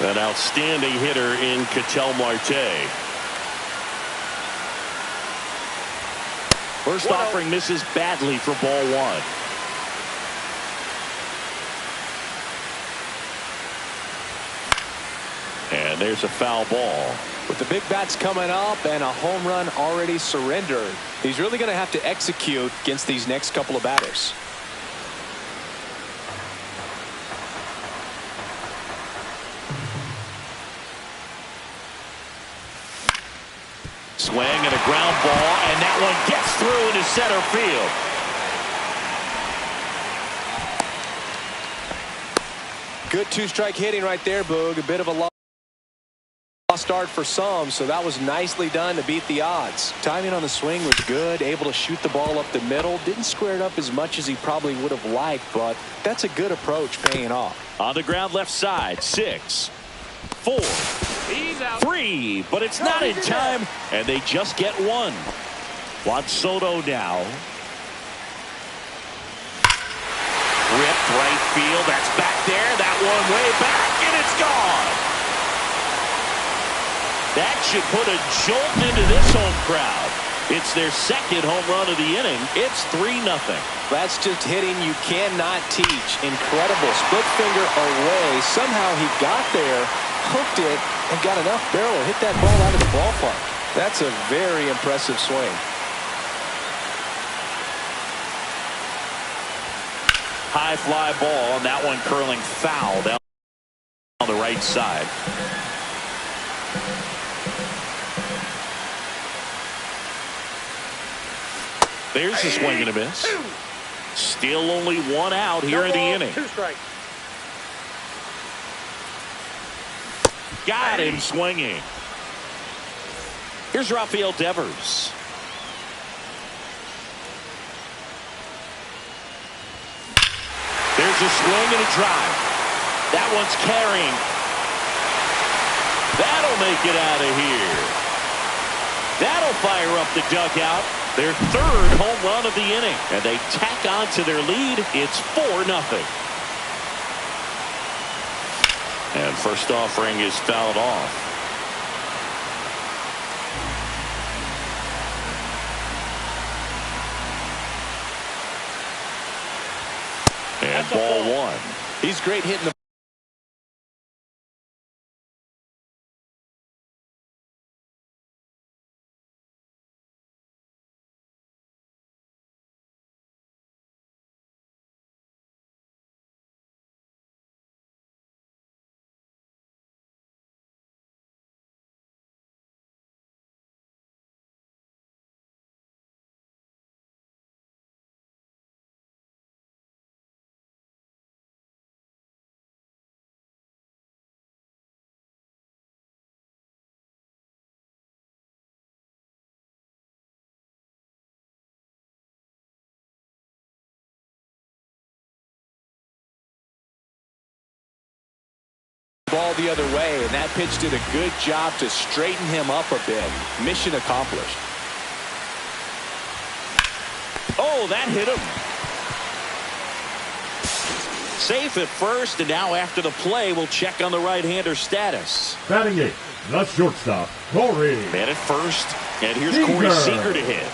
An outstanding hitter in Ketel Marte. First offering misses badly for ball one. And there's a foul ball. With the big bats coming up and a home run already surrendered, he's really going to have to execute against these next couple of batters. Swing and a ground ball, and that one gets through into center field. Good two-strike hitting right there, Boog. A bit of a lost start for some, so that was nicely done to beat the odds. Timing on the swing was good, able to shoot the ball up the middle. Didn't square it up as much as he probably would have liked, but that's a good approach paying off. On the ground left side, 6, 4, 3, but it's not in time, and they just get one. Juan Soto now. Ripped right field. That's back there. That one way back, and it's gone. That should put a jolt into this home crowd. It's their second home run of the inning. It's 3-0. That's just hitting you cannot teach. Incredible. Split finger away. Somehow he got there, hooked it, and got enough barrel to hit that ball out of the ballpark. That's a very impressive swing. High fly ball, and that one curling foul down on the right side. There's a swing and a miss. Still only one out here in the inning. 2 strikes. Got him swinging. Here's Rafael Devers. There's a swing and a drive. That one's carrying. That'll make it out of here. That'll fire up the dugout. Their third home run of the inning. And they tack on to their lead. It's 4-0. And first offering is fouled off. And ball one. He's great hitting the ball the other way, and that pitch did a good job to straighten him up a bit. Mission accomplished. Oh, that hit him. Safe at first, and now after the play, we'll check on the right-hander status. Batting 8, the shortstop, Corey. Man at first, and here's Corey Seager to hit.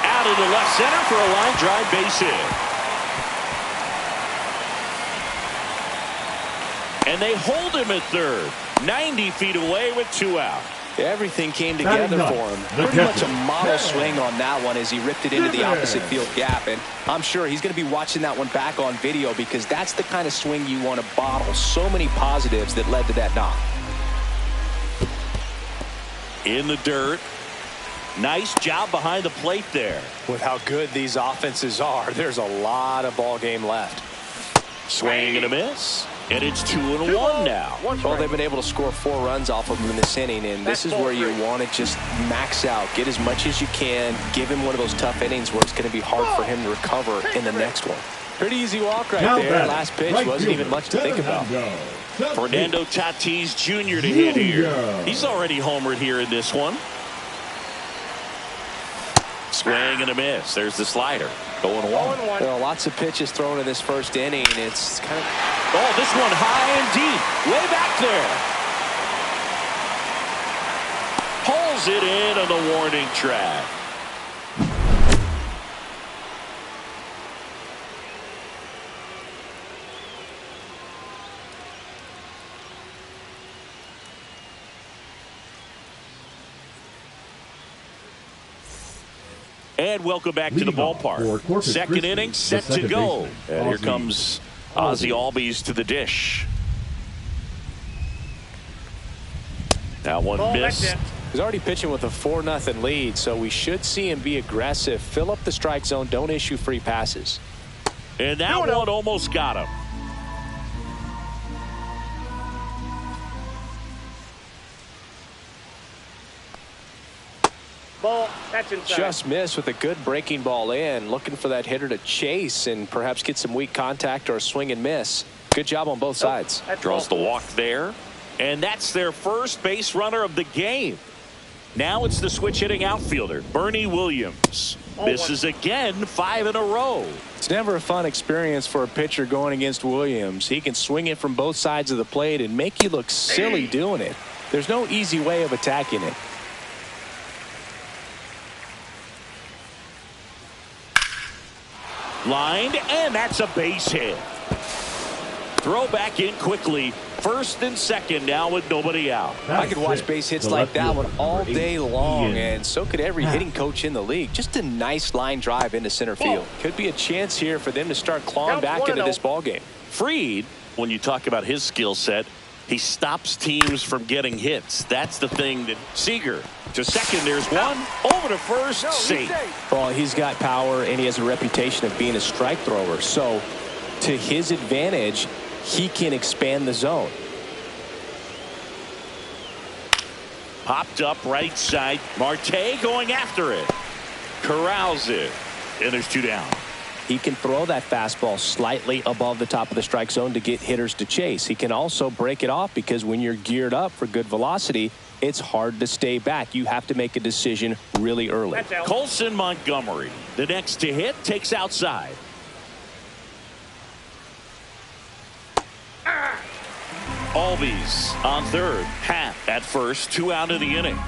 Out into left center for a line drive base hit. And they hold him at third. 90 feet away with 2 out. Everything came together for him. Pretty much a model swing on that one as he ripped it into the opposite field gap. And I'm sure he's going to be watching that one back on video because that's the kind of swing you want to bottle. So many positives that led to that knock. In the dirt. Nice job behind the plate there. With how good these offenses are, there's a lot of ball game left. Swing and a miss. And it's 2-1 now. Well, they've been able to score 4 runs off of him in this inning, and this is where you want to just max out, get as much as you can, give him one of those tough innings where it's going to be hard for him to recover in the next one. Pretty easy walk right there. Last pitch wasn't even much to think about. Fernando Tatis Jr. to hit here. He's already homered here in this one. Swing and a miss. There's the slider. 0-1. There are lots of pitches thrown in this first inning, and it's kind of... Oh, this one high and deep. Way back there. Pulls it in on the warning track. And welcome back to the ballpark. Second inning set to go. And here comes Ozzie Albies to the dish. That one missed. He's already pitching with a 4-0 lead, so we should see him be aggressive, fill up the strike zone, don't issue free passes. And that one almost got him. Ball, that's inside. Just missed with a good breaking ball in, looking for that hitter to chase and perhaps get some weak contact or a swing and miss. Good job on both sides. Draws the walk there. And that's their first base runner of the game. Now it's the switch hitting outfielder, Bernie Williams. Misses again, 5 in a row. It's never a fun experience for a pitcher going against Williams. He can swing it from both sides of the plate and make you look silly doing it. There's no easy way of attacking it. Lined, and that's a base hit. Throw back in quickly. First and second now with nobody out. I could watch base hits like that one all day long, and so could every hitting coach in the league. Just a nice line drive into center field. Could be a chance here for them to start clawing back into this ball game. Fried, when you talk about his skill set, he stops teams from getting hits. That's the thing that Seager to second. There's one over to first. Safe. Well, he's got power and he has a reputation of being a strike thrower. So to his advantage, he can expand the zone. Popped up right side. Marte going after it. Corrals it. And there's 2 down. He can throw that fastball slightly above the top of the strike zone to get hitters to chase. He can also break it off because when you're geared up for good velocity, it's hard to stay back. You have to make a decision really early. Colson Montgomery, the next to hit, takes outside. Albies on third. Hat at first. 2 out of the inning.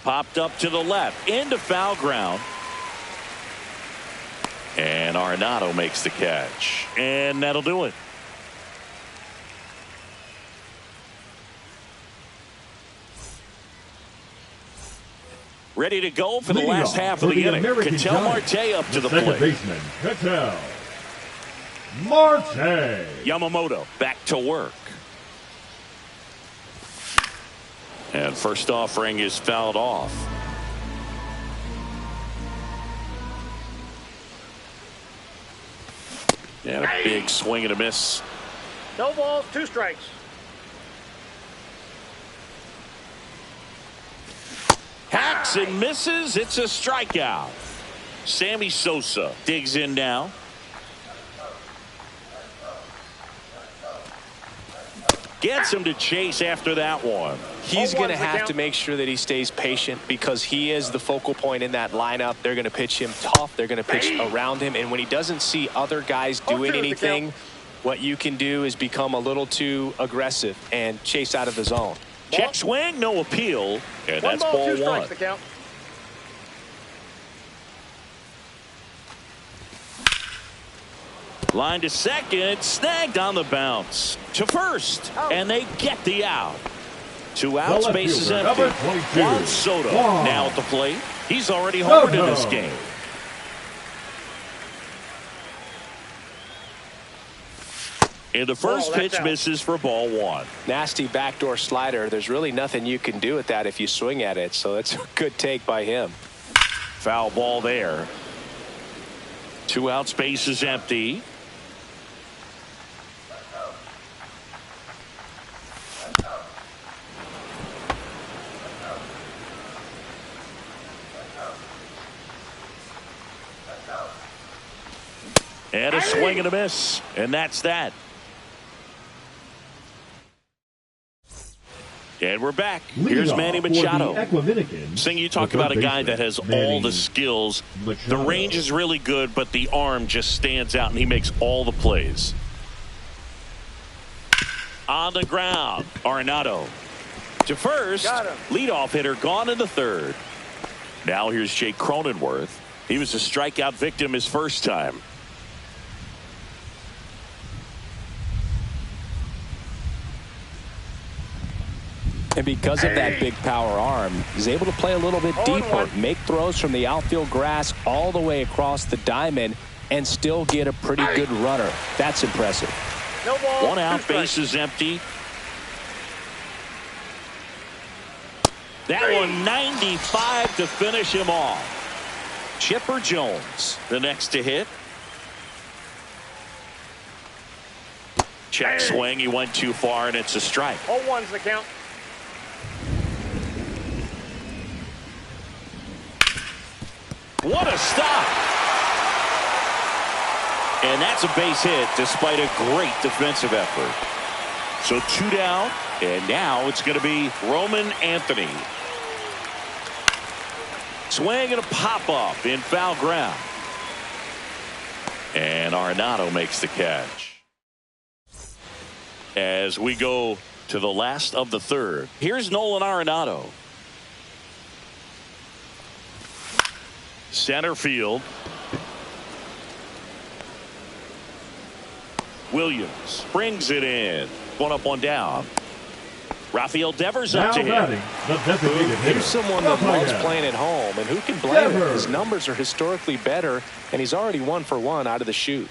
Popped up to the left into foul ground. And Arenado makes the catch. And that'll do it. Ready to go for the last half of the inning. Ketel Marte up to the plate. Baseman, Ketel Marte. Yamamoto back to work. And first offering is fouled off. And a big swing and a miss. No balls, 2 strikes. Hacks and misses. It's a strikeout. Sammy Sosa digs in now. Gets him to chase after that one. He's going to have to make sure that he stays patient because he is the focal point in that lineup. They're going to pitch him tough. They're going to pitch around him. And when he doesn't see other guys doing anything, what you can do is become a little too aggressive and chase out of the zone. Check swing, no appeal. And that's ball 2 strikes to count. Line to second, snagged on the bounce. To first, and they get the out. 2 outs, bases empty. Juan Soto now at the plate. He's already homered in this game. And the first pitch misses for ball 1. Nasty backdoor slider. There's really nothing you can do with that if you swing at it. So that's a good take by him. Foul ball there. 2 outs, bases empty. And a swing and a miss. And that's that. And we're back. Leading Here's off Manny for Machado. the Equiminicans, Sing, you talk the about a third guy that baseman, has all Manny the skills. Machado. The range is really good, but the arm just stands out, and he makes all the plays. On the ground, Arenado to first. Leadoff hitter gone in the third. Now here's Jake Cronenworth. He was a strikeout victim his first time. And because of that big power arm, he's able to play a little bit deeper, make throws from the outfield grass all the way across the diamond, and still get a pretty good runner. That's impressive. No ball. One out, base is empty. That one 95 to finish him off. Chipper Jones, the next to hit. Check swing. He went too far, and it's a strike. 0-1's the count. What a stop. And that's a base hit despite a great defensive effort. So 2 down, and now it's going to be Roman Anthony. Swing and a pop-up in foul ground. And Arenado makes the catch. As we go to the last of the third, here's Nolan Arenado. Center field. Williams brings it in. One up, one down. Rafael Devers up Now to him. batting, the designated hitter. Here's someone that loves playing at home, and who can blame him? Devers. His numbers are historically better, and he's already 1 for 1 out of the chute.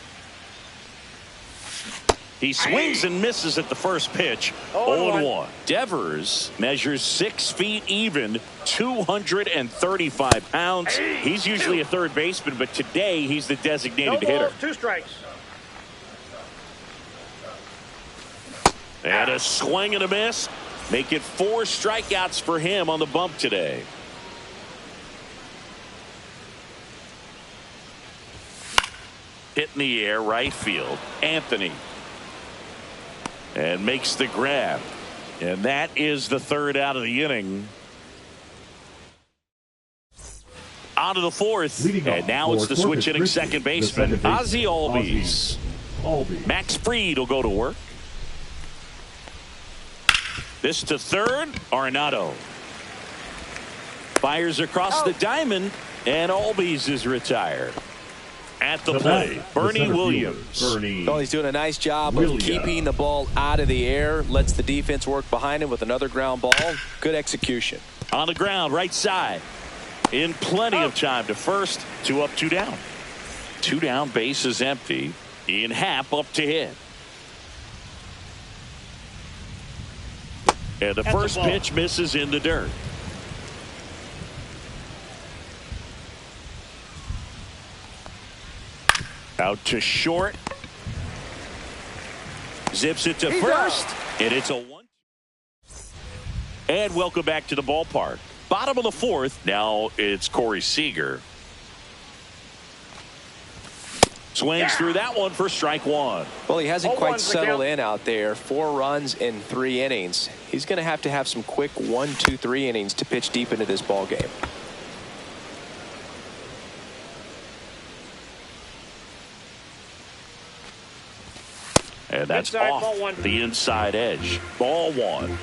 He swings and misses at the first pitch. 0-1. Devers measures 6 feet even, 235 pounds. He's usually a third baseman, but today he's the designated No hitter. balls, 2 strikes. And a swing and a miss. Make it 4 strikeouts for him on the bump today. Hit in the air, right field. Anthony. And makes the grab. And that is the third out of the inning. On to the fourth. And now it's the switch hitting second baseman, Ozzie Albies. Max Fried will go to work. This to third, Arenado. Fires across the diamond, and Albies is retired. At the plate, Bernie Williams. Well, he's doing a nice job of keeping the ball out of the air, lets the defense work behind him with another ground ball. Good execution. On the ground, right side. In plenty of time to first, 2 up, 2 down. 2 down, base is empty. Ian Happ up to hit. And the first pitch misses in the dirt. Out to short. Zips it to first. And it's a 1. And welcome back to the ballpark. Bottom of the fourth. Now it's Corey Seager. Swings through that one for strike 1. Well, he hasn't quite settled in out there. 4 runs in 3 innings. He's going to have some quick 1, 2, 3 innings to pitch deep into this ball game. And that's inside, off the inside edge. Ball 1.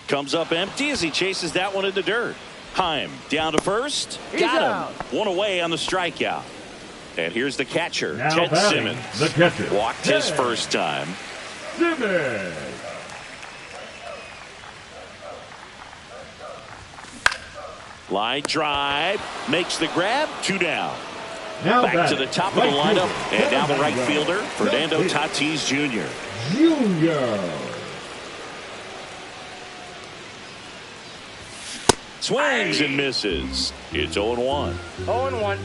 Comes up empty as he chases that one in the dirt. Heim down to first. Got him. 1 away on the strikeout. And here's the catcher, Now Ted batting, Simmons. the catcher, Walked his first time. Simmons. Line drive, makes the grab, 2 down. Now Back to the top of the lineup, and now the right fielder, Fernando Tatis Tatis Jr. Swings and misses. It's 0-1. 0-1.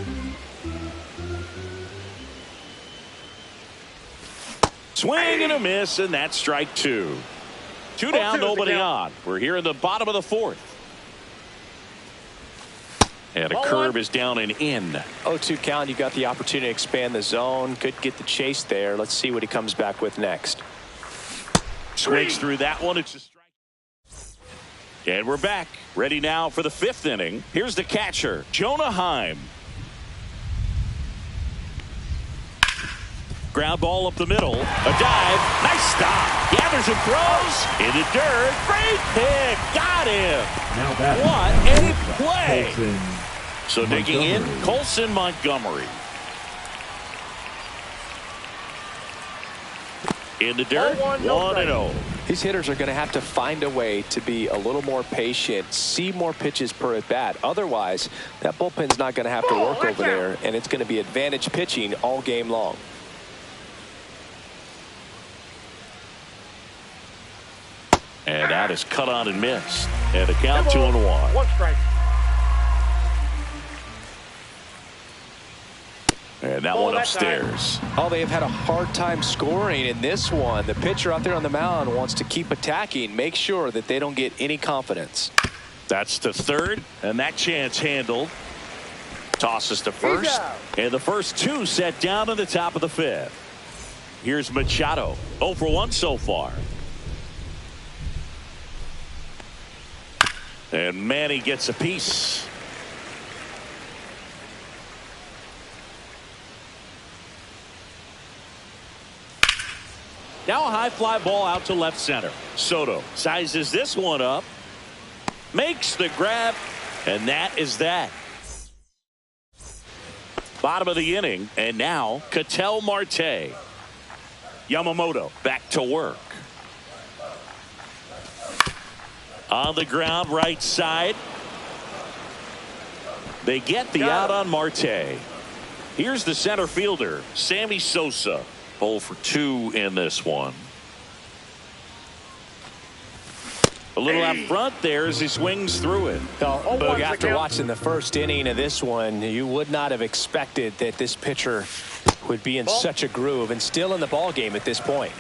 Swing and a miss, and that's strike 2. 2 down, 0-2 nobody count. on. We're here in the bottom of the fourth. And a Ball curve one. is down and in. 0-2 count. You got the opportunity to expand the zone. Could get the chase there. Let's see what he comes back with next. Swings through that one. It's a strike. And we're back. Ready now for the 5th inning. Here's the catcher, Jonah Heim. Ground ball up the middle. A dive. Nice stop. Gathers and throws. In the dirt. Great pick. Got him. Now back. What a play. Colson So digging in, Montgomery. Colson Montgomery. In the dirt, Ball one, no 1-0. These hitters are going to have to find a way to be a little more patient, see more pitches per at bat. Otherwise, that bullpen's not going to have to work over there, and it's going to be advantage pitching all game long. And that is cut on and missed. And a count 2-1. 1 strike. And that Ball one that upstairs. Oh, they have had a hard time scoring in this one. The pitcher out there on the mound wants to keep attacking, make sure that they don't get any confidence. That's to third, and that chance handled. Tosses to first, and the first 2 set down in the top of the 5th. Here's Machado, 0 for 1 so far. And Manny gets a piece. Now a high fly ball out to left center. Soto sizes this one up, makes the grab, and that is that. Bottom of the inning, and now Ketel Marte. Yamamoto back to work. On the ground, right side. They get the out on Marte. Here's the center fielder, Sammy Sosa. 0 for 2 in this one. A little out front there as he swings through it. Boog, after watching the first inning of this one, you would not have expected that this pitcher would be in such a groove and still in the ball game at this point.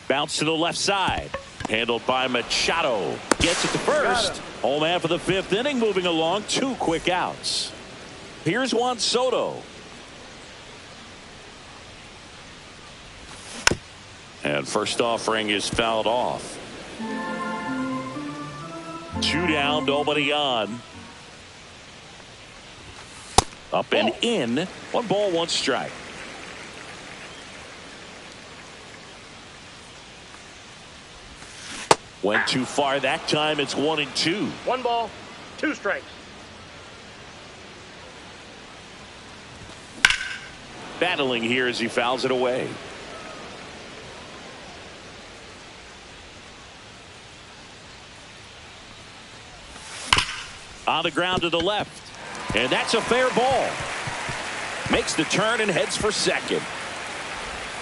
Bounce to the left side. Handled by Machado. Gets it to first. Home man for the 5th inning, moving along. 2 quick outs. Here's Juan Soto. And first offering is fouled off. 2 down, nobody on. Up and in. 1 ball, 1 strike. Went too far that time. It's 1-2. 1 ball, 2 strikes. Battling here as he fouls it away. On the ground to the left. And that's a fair ball. Makes the turn and heads for second.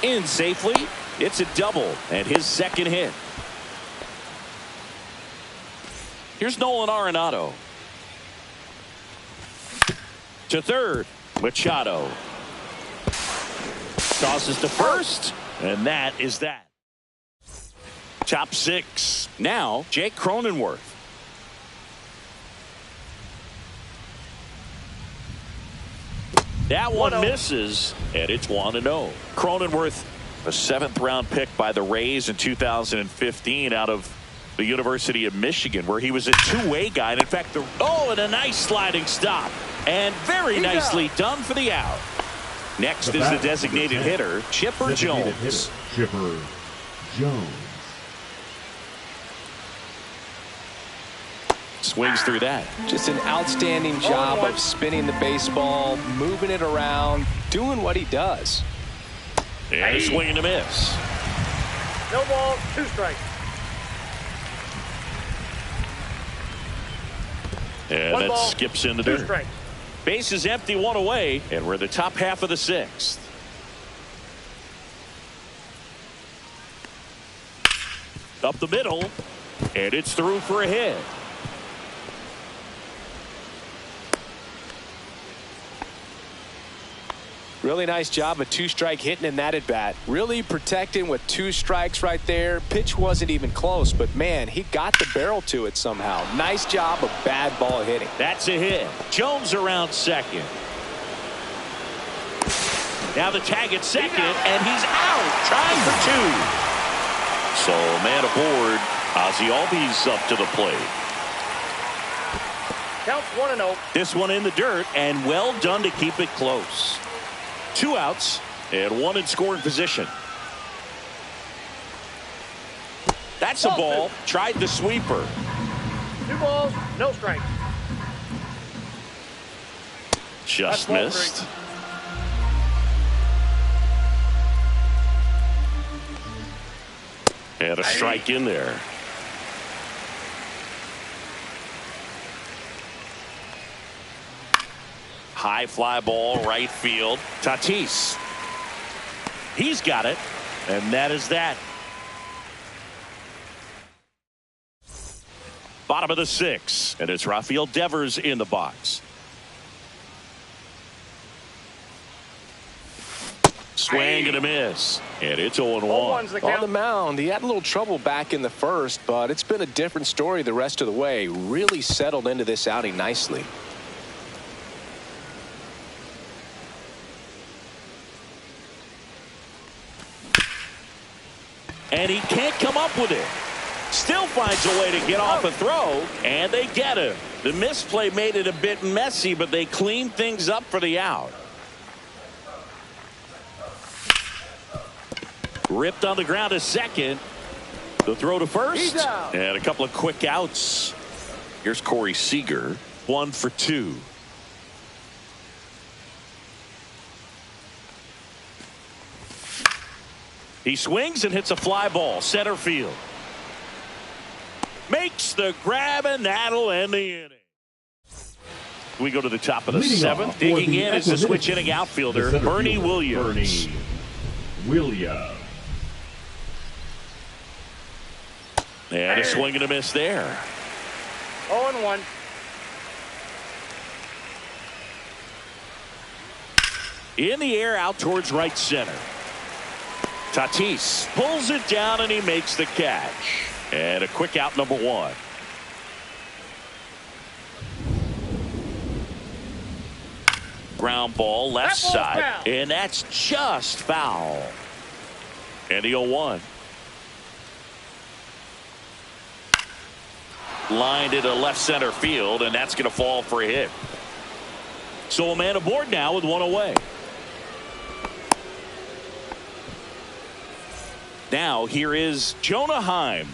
In safely. It's a double and his second hit. Here's Nolan Arenado. To third. Machado. Tosses to first. And that is that. Top 6. Now Jake Cronenworth. That one misses, and it's 1-0. Cronenworth, a 7th round pick by the Rays in 2015 out of the University of Michigan, where he was a two-way guy. And in fact, and a nice sliding stop. And very nicely done for the out. Next is the designated hitter, Chipper Jones. Chipper Jones. Swings through that. Just an outstanding job of spinning the baseball, moving it around, doing what he does. And a swing and a miss. No ball, 2 strikes. And 1 that ball, skips in the 2 dirt. strikes. Base is empty, 1 away, and we're in the top half of the 6th. Up the middle, and it's through for a hit. Really nice job of two-strike hitting in that at-bat. Really protecting with 2 strikes right there. Pitch wasn't even close, but, man, he got the barrel to it somehow. Nice job of bad ball hitting. That's a hit. Jones around second. Now the tag at second, and he's out, trying for 2. So, man aboard. Ozzie Albies up to the plate. Counts 1-0. This one in the dirt, and well done to keep it close. 2 outs, and 1 in scoring position. That's a ball. Tried the sweeper. 2 balls, no strikes. Just missed. And a strike in there. High fly ball, right field. Tatis. He's got it, and that is that. Bottom of the 6th, and it's Rafael Devers in the box. Swing and a miss, and it's 0-1. On the mound, he had a little trouble back in the first, but it's been a different story the rest of the way. Really settled into this outing nicely. And he can't come up with it. Still finds a way to get off a throw, and they get him. The misplay made it a bit messy, but they cleaned things up for the out. Ripped on the ground to second. The throw to first. And a couple of quick outs. Here's Corey Seager. 1 for 2. He swings and hits a fly ball. Center field. Makes the grab, and that'll end the inning. We go to the top of the 7th. Digging in is the switch inning outfielder, Bernie Williams. And a swing and a miss there. 0-1. In the air, out towards right center. Tatis pulls it down, and he makes the catch. And a quick out, number 1. Ground ball left side, foul. and that's just foul. And the 0-1. Lined into left center field, and that's going to fall for a hit. So a man aboard now with 1 away. Now here is Jonah Heim.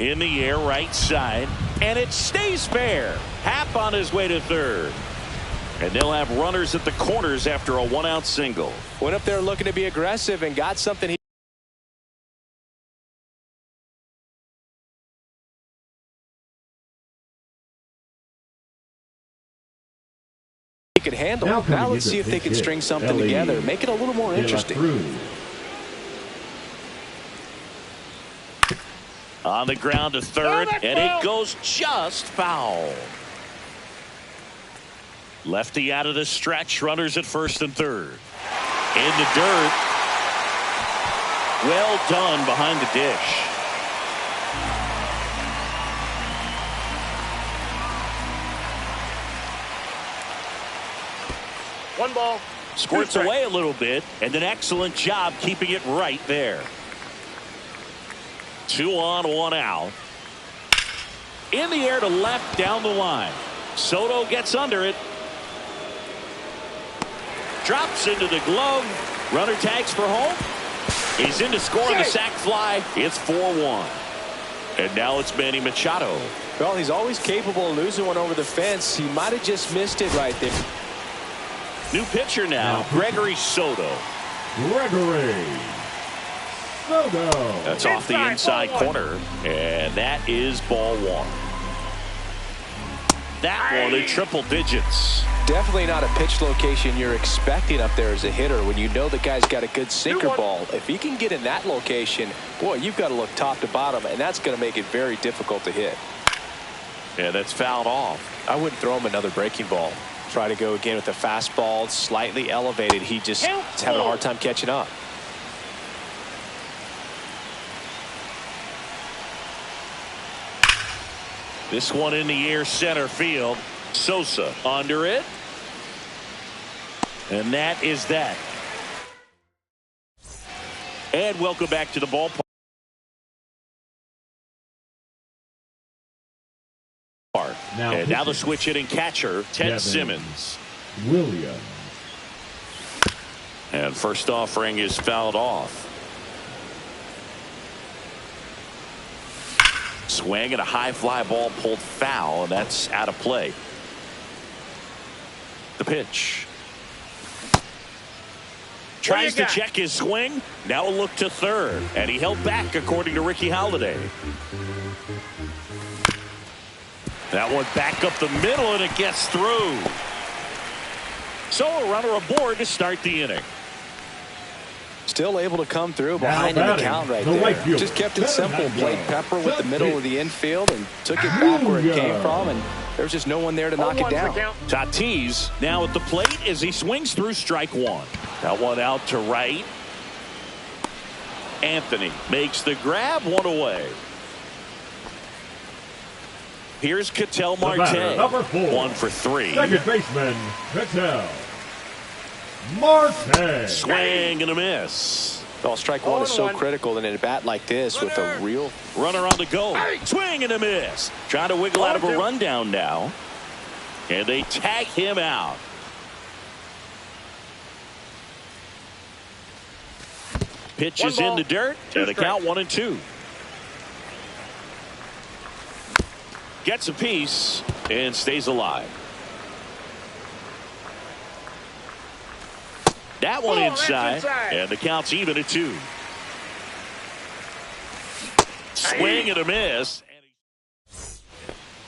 In the air, right side, and it stays fair. Happ on his way to third. And they'll have runners at the corners after a 1-out single. Went up there looking to be aggressive and got something he could handle. Now let's see if they can string something together, make it a little more interesting. On the ground to third, and it goes just foul. Lefty out of the stretch, runners at first and third. In the dirt. Well done behind the dish. One ball. Squirts away a little bit, and an excellent job keeping it right there. 2 on, 1 out. In the air to left down the line. Soto gets under it. Drops into the glove. Runner tags for home. He's in to score on the sac fly. It's 4-1. And now it's Manny Machado. Well, he's always capable of losing one over the fence. He might have just missed it right there. New pitcher now, Gregory Soto. That's off the inside corner, and that is ball 1. That one in triple digits. Definitely not a pitch location you're expecting up there as a hitter when you know the guy's got a good sinker ball. If he can get in that location, boy, you've got to look top to bottom, and that's going to make it very difficult to hit. Yeah, that's fouled off. I wouldn't throw him another breaking ball. Try to go again with the fastball, slightly elevated. He just is having a hard time catching up. This one in the air, center field. Sosa under it. And that is that. And welcome back to the ballpark. Now the switch hitting catcher, Ted Simmons. Williams. And first offering is fouled off. Swing and a high fly ball pulled foul, and that's out of play. The pitch. Tries to check his swing. Now a look to third. And he held back, according to Ricky Holiday. That one back up the middle, and it gets through. So a runner aboard to start the inning. Still able to come through behind in the count right there. Just kept it simple. Played pepper with the middle of the infield and took it back where it came from, and there's just no one there to knock it down. Tatis now at the plate as he swings through strike one. That one out to right. Anthony makes the grab, one away. Here's Ketel Marte. Number 4. 1 for 3. Second baseman, Ketel Marte. Swing and a miss. Well, strike one is so critical in a bat like this with a real runner on the go. Swing and a miss. Trying to wiggle out of a rundown now. And they tag him out. Pitch is in the dirt. And the count 1-2. Gets a piece and stays alive. That one inside, and the count's even at 2. Swing and a miss.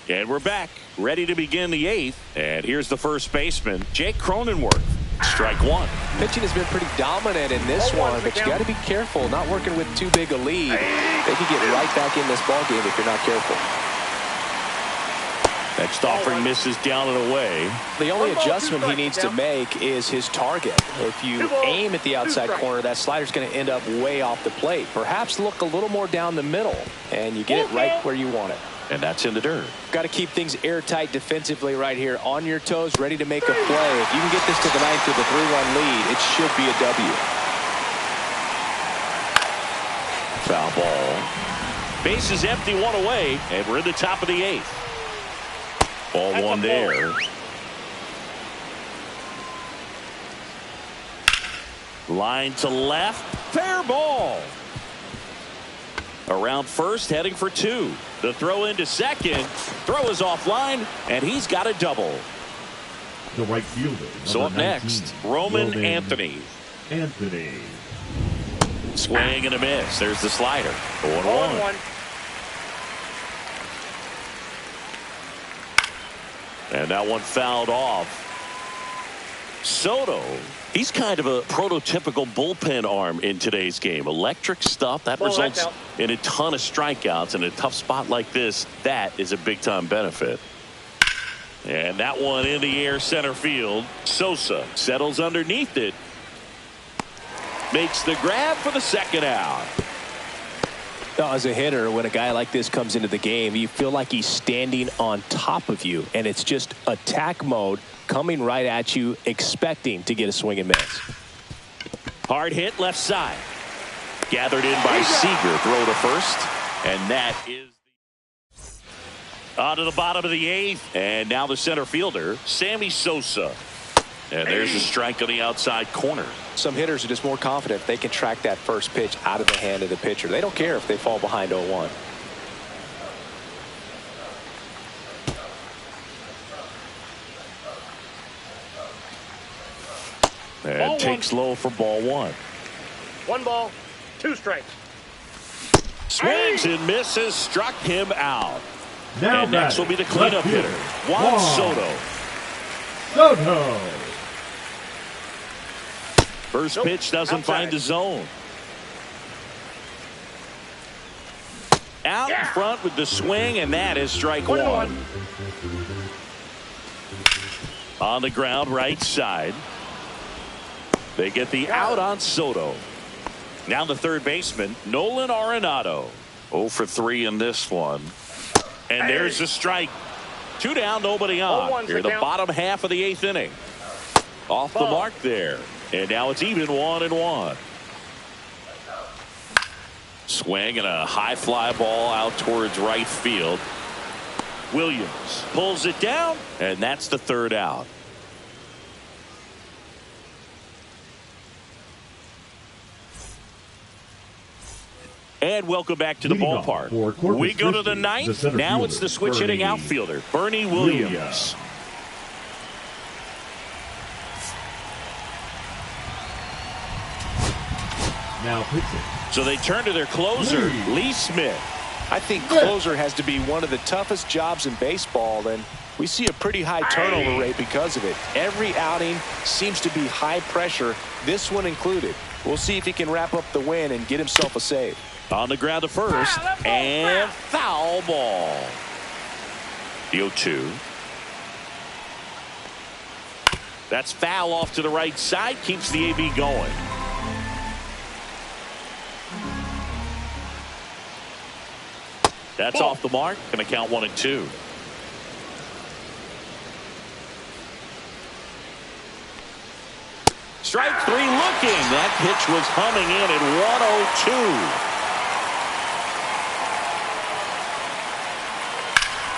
And we're back, ready to begin the 8th. And here's the first baseman, Jake Cronenworth. Strike one. Pitching has been pretty dominant in this one, but you got to be careful. Not working with too big a lead. They could get right back in this ball game if you're not careful. Next offering misses down and away. The only adjustment he needs to make is his target. If you aim at the outside corner, that slider's going to end up way off the plate. Perhaps look a little more down the middle, and you get it right where you want it. And that's in the dirt. Got to keep things airtight defensively right here. On your toes, ready to make a play. If you can get this to the 9th with a 3-1 lead, it should be a W. Foul ball. Base is empty, one away, and we're in the top of the 8th. Ball one there. Line to left. Fair ball. Around first, heading for 2. The throw into second. Throw is offline, and he's got a double. The right fielder. So up next, Roman Anthony. Swing and a miss. There's the slider. 0-1. And that one fouled off. Soto, he's kind of a prototypical bullpen arm in today's game. Electric stuff that results in a ton of strikeouts. In a tough spot like this, that is a big-time benefit. And that one in the air, center field. Sosa settles underneath it. Makes the grab for the second out. As a hitter, when a guy like this comes into the game, you feel like he's standing on top of you, and it's just attack mode coming right at you, expecting to get a swing and miss. Hard hit left side. Gathered in by Seager. Throw to first, and that is on to the bottom of the 8th. And now the center fielder, Sammy Sosa. And there's a strike on the outside corner. Some hitters are just more confident they can track that first pitch out of the hand of the pitcher. They don't care if they fall behind 0-1. And takes low for ball 1. 1 ball, 2 strikes. Swings and misses, struck him out. Now and next will be the cleanup hitter, Juan Soto. First pitch doesn't find the zone. Out in front with the swing, and that is strike one. On the ground, right side. They get the out on Soto. Now the third baseman, Nolan Arenado. 0 for 3 in this one. And there's a strike. 2 down, nobody on. Here, the bottom half of the 8th inning. Off the mark there. And now it's even 1-1. Swing and a high fly ball out towards right field. Williams pulls it down, and that's the third out. And welcome back to the ballpark. We go to the 9th. Now it's the switch hitting outfielder, Bernie Williams. Now pitching. So they turn to their closer, Lee Smith. I think closer has to be one of the toughest jobs in baseball, and we see a pretty high turnover rate because of it. Every outing seems to be high pressure, this one included. We'll see if he can wrap up the win and get himself a save. On the ground to first, and foul ball. The 0-2. That's foul off to the right side, keeps the AB going. That's off the mark. Going to count 1-2. Strike 3 looking. That pitch was humming in at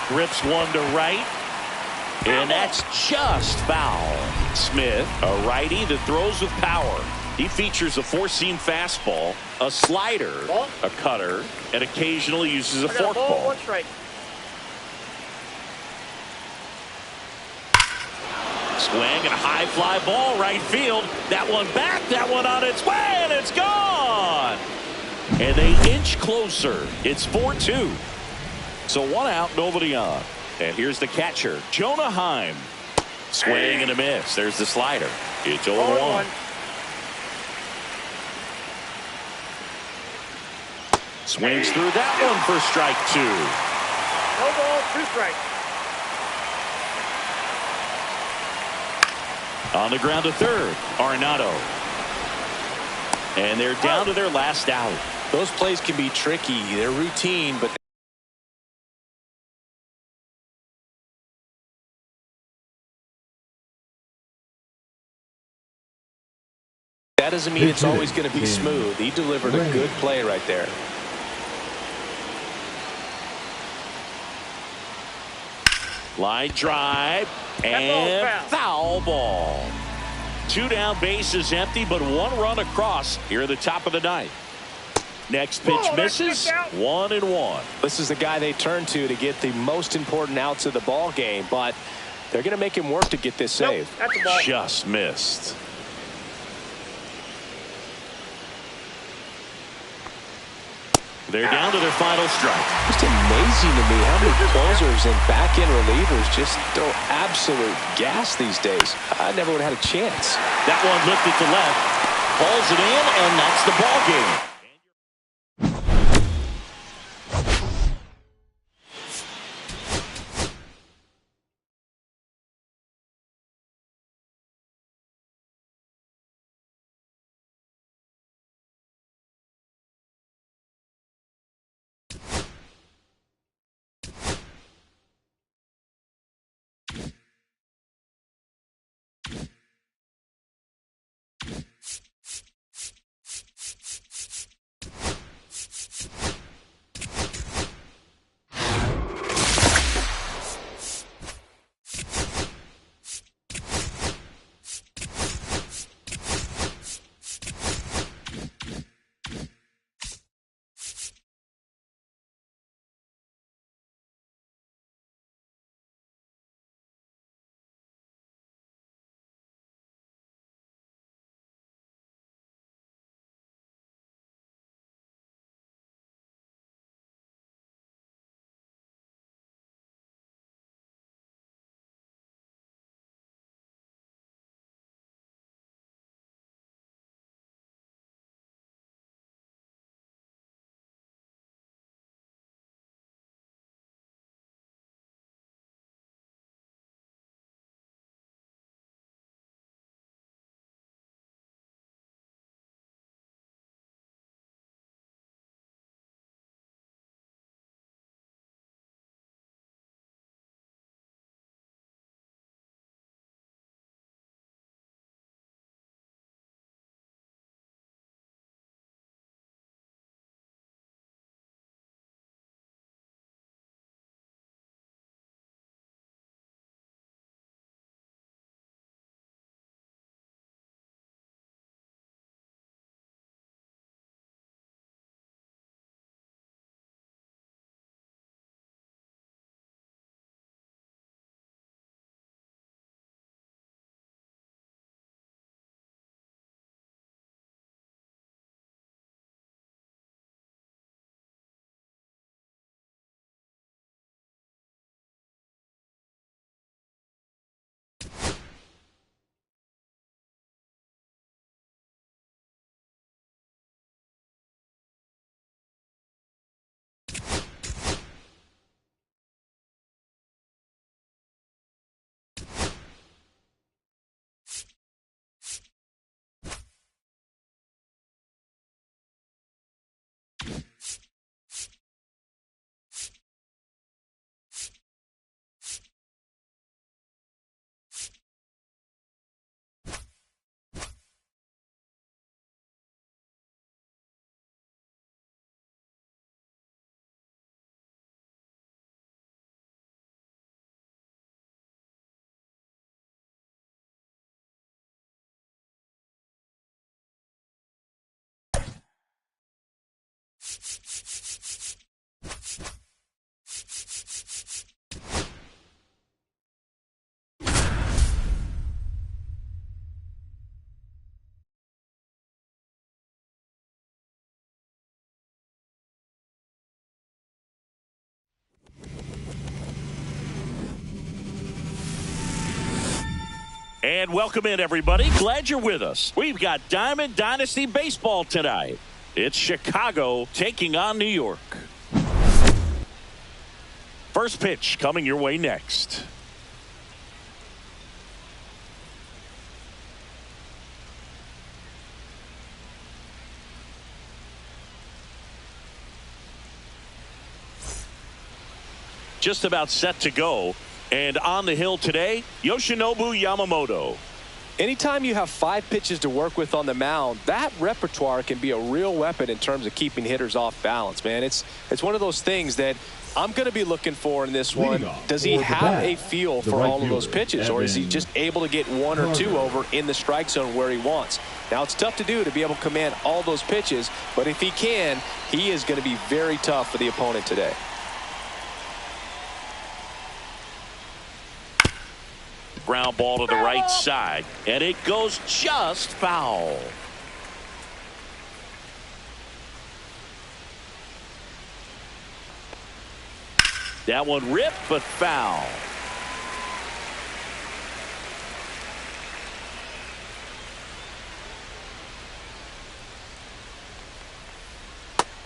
102. Rips one to right. And that's just foul. Smith, a righty that throws with power. He features a 4-seam fastball, a slider, a cutter, and occasionally uses a forkball. One strike. Swing and a high fly ball right field. That one back, that one on its way, and it's gone. And they inch closer. It's 4-2. So 1 out, nobody on. And here's the catcher, Jonah Heim. Swing and a miss. There's the slider. It's 0-1. Swings through that one for strike 2. No ball, 2 strikes. On the ground to third, Arenado. And they're down to their last out. Those plays can be tricky. They're routine, but that doesn't mean it's always going to be smooth. He delivered a good play right there. Line drive and foul ball. 2 down, bases empty, but 1 run across here at the top of the 9th. Next pitch misses. 1-1. This is the guy they turn to get the most important outs of the ball game, but they're going to make him work to get this save. That's a ball. Just missed. They're down to their final strike. Just amazing to me how many closers and back-end relievers just throw absolute gas these days. I never would have had a chance. That one lifted to left. Pulls it in, and that's the ball game. And welcome in, everybody. Glad you're with us. We've got Diamond Dynasty Baseball tonight. It's Chicago taking on New York. First pitch coming your way next. Just about set to go. And on the hill today, Yoshinobu Yamamoto. Anytime you have 5 pitches to work with on the mound, that repertoire can be a real weapon in terms of keeping hitters off balance, man. It's one of those things that I'm going to be looking for in this one. Does he have a feel for all of those pitches, or is he just able to get 1 or 2 over in the strike zone where he wants? Now, it's tough to do to be able to command all those pitches, but if he can, he is going to be very tough for the opponent today. Ground ball to the right side, and it goes just foul. That one ripped, but foul.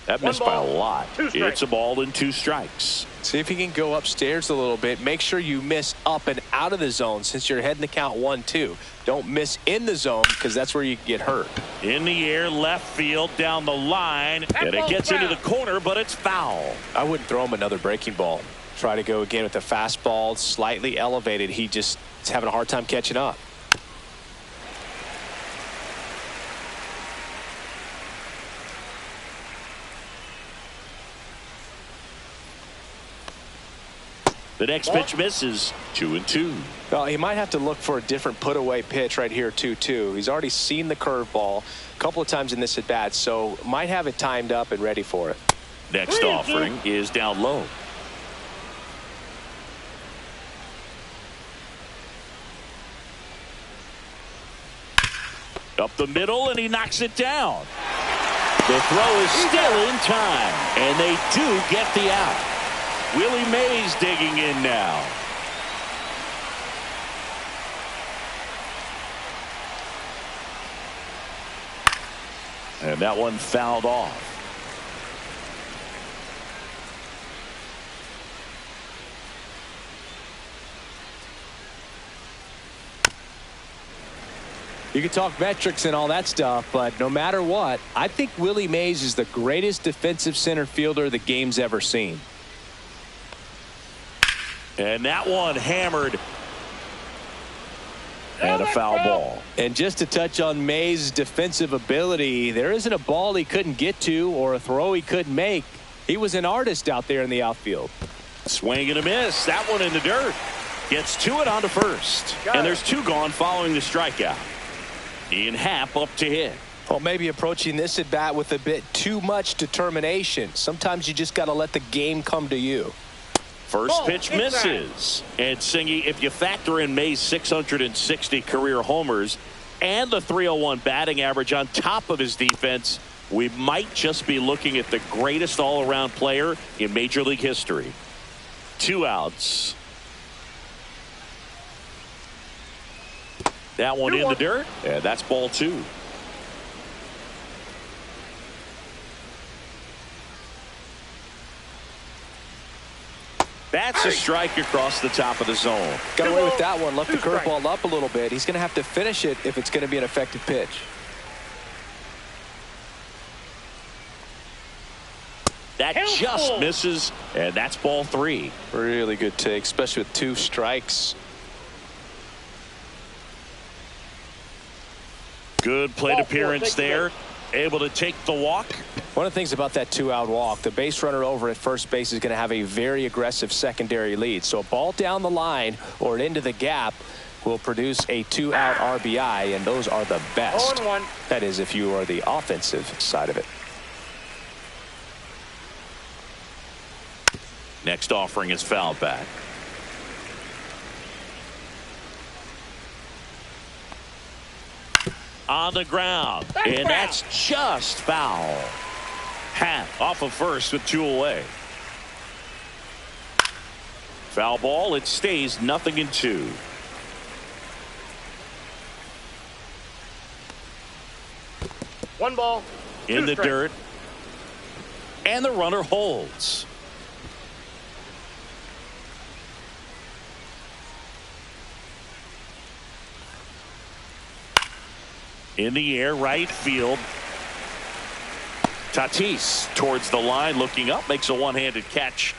That missed by a lot. It's a ball and 2 strikes. See if he can go upstairs a little bit. Make sure you miss up and out of the zone since you're heading to count 1-2. Don't miss in the zone because that's where you get hurt. In the air, left field, down the line, and it gets into the corner, but it's foul. I wouldn't throw him another breaking ball. Try to go again with the fastball, slightly elevated. He just is having a hard time catching up. The next pitch misses. 2-2. Well, he might have to look for a different put-away pitch right here, 2-2. He's already seen the curveball a couple of times in this at-bat, so might have it timed up and ready for it. Next offering is down low. Up the middle, and he knocks it down. The throw is still in time, and they do get the out. Willie Mays digging in now. And that one fouled off. You can talk metrics and all that stuff, but no matter what, I think Willie Mays is the greatest defensive center fielder the game's ever seen. And that one hammered. And a foul ball. And just to touch on Mays' defensive ability, there isn't a ball he couldn't get to or a throw he couldn't make. He was an artist out there in the outfield. Swing and a miss. That one in the dirt. Gets to it on to first. And there's 2 gone following the strikeout. Ian Happ up to hit. Well, maybe approaching this at bat with a bit too much determination. Sometimes you just got to let the game come to you. First pitch misses. And Singy, if you factor in May's 660 career homers and the .301 batting average on top of his defense, we might just be looking at the greatest all-around player in Major League history. 2 outs. That one in the dirt. And that's ball 2. That's a strike across the top of the zone. Got away with that one. Left the curveball up a little bit. He's going to have to finish it if it's going to be an effective pitch. That just misses, and that's ball 3. Really good take, especially with 2 strikes. Good plate appearance there. Able to take the walk. One of the things about that 2-out walk, the base runner over at first base is going to have a very aggressive secondary lead. So a ball down the line or into the gap will produce a 2-out RBI, and those are the best. 0-1. That is if you are the offensive side of it. Next offering is fouled back. On the ground, and that's just foul. Happ off of first with 2 away. Foul ball. It stays 0-2. 1 ball, 2 In the strikes. dirt. And the runner holds. In the air, right field. Tatis towards the line, looking up, makes a one-handed catch.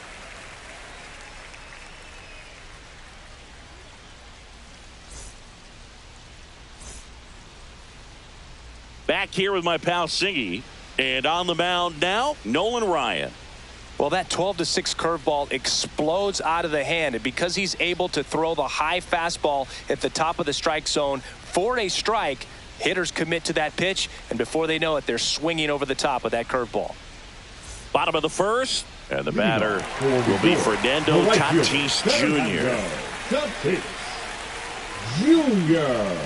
Back here with my pal Singy, and on the mound now, Nolan Ryan. Well, that 12-6 curveball explodes out of the hand, and because he's able to throw the high fastball at the top of the strike zone for a strike, hitters commit to that pitch, and before they know it, they're swinging over the top of that curveball. Bottom of the first, and the batter will be Fernando Tatis Jr. Tatis Jr.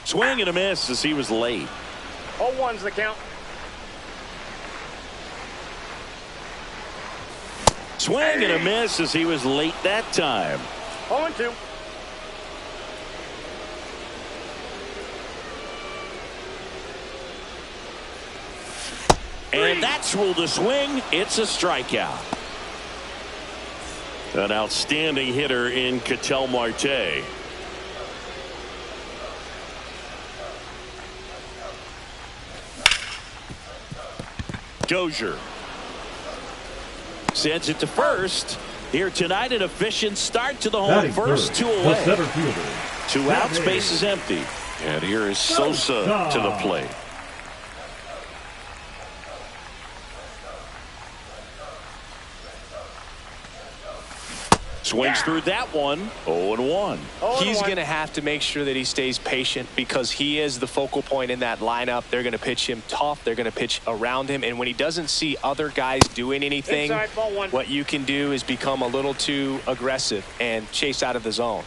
Swing and a miss as he was late. 0-1's the count. Swing and a miss as he was late that time. 0-2. And that's ruled a swing. It's a strikeout. An outstanding hitter in Ketel Marte. Dozier sends it to first. Here tonight, an efficient start to the home. Batting First, 2 the away. center fielder. 2 outs, base is empty. And here is Sosa to the plate. Swings through that one. 0-1. He's going to have to make sure that he stays patient because he is the focal point in that lineup. They're going to pitch him tough. They're going to pitch around him. And when he doesn't see other guys doing anything, Inside, ball 1. what you can do is become a little too aggressive and chase out of the zone.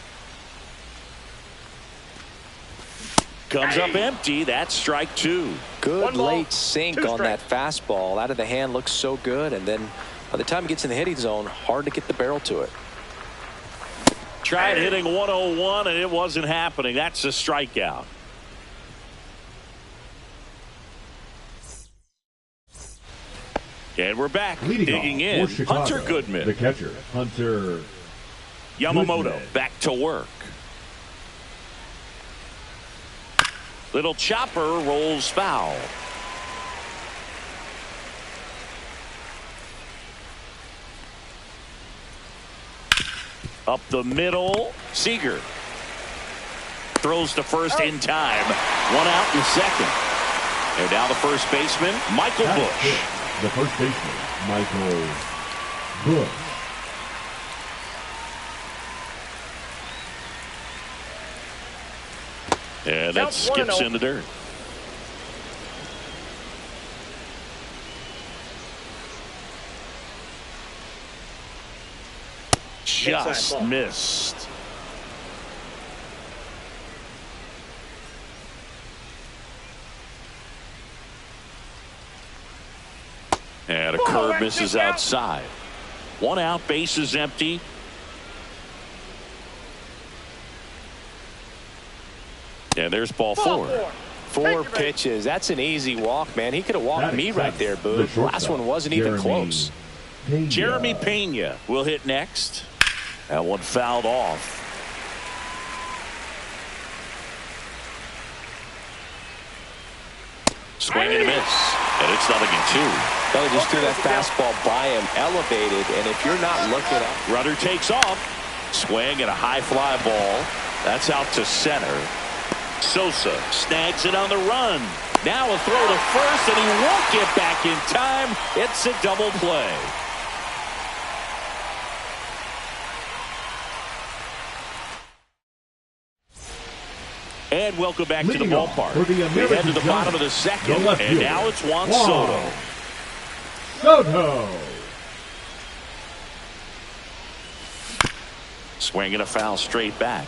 Comes up empty. That's strike 2. Good 1 ball, late sink 2 on that strikes. fastball. Out of the hand looks so good. And then by the time it gets in the hitting zone, hard to get the barrel to it. Tried hitting 101 and it wasn't happening. That's a strikeout. And we're back. Leading Digging off in. for Chicago, Hunter Goodman. the catcher, Hunter Yamamoto Goodman. back to work. Little chopper rolls foul. Up the middle. Seager throws to first in time. 1 out in second. And now the first baseman, Michael That is Busch. it. The first baseman, Michael Busch. And that Counts 1-0. skips in the dirt. Just ball. missed. And a curve that's misses just out. outside. 1 out, base is empty. And there's ball 4. 4 pitches. That's an easy walk, man. He could have walked That me is right seven. there, The Boog. shortstop, Last one wasn't even Jeremy close. Pena. Jeremy Pena will hit next. That one fouled off. Swing and a miss. And it's 0-2. They just threw that fastball by him, elevated, and if you're not looking up. Runner takes off. Swing and a high fly ball. That's out to center. Sosa snags it on the run. Now a throw to first, and he won't get back in time. It's a double play. And welcome back to the Leading off ballpark. for the We head American to the bottom of the Giants, second, the left and fielder, now it's Juan Juan Soto. Soto. Swinging a foul straight back.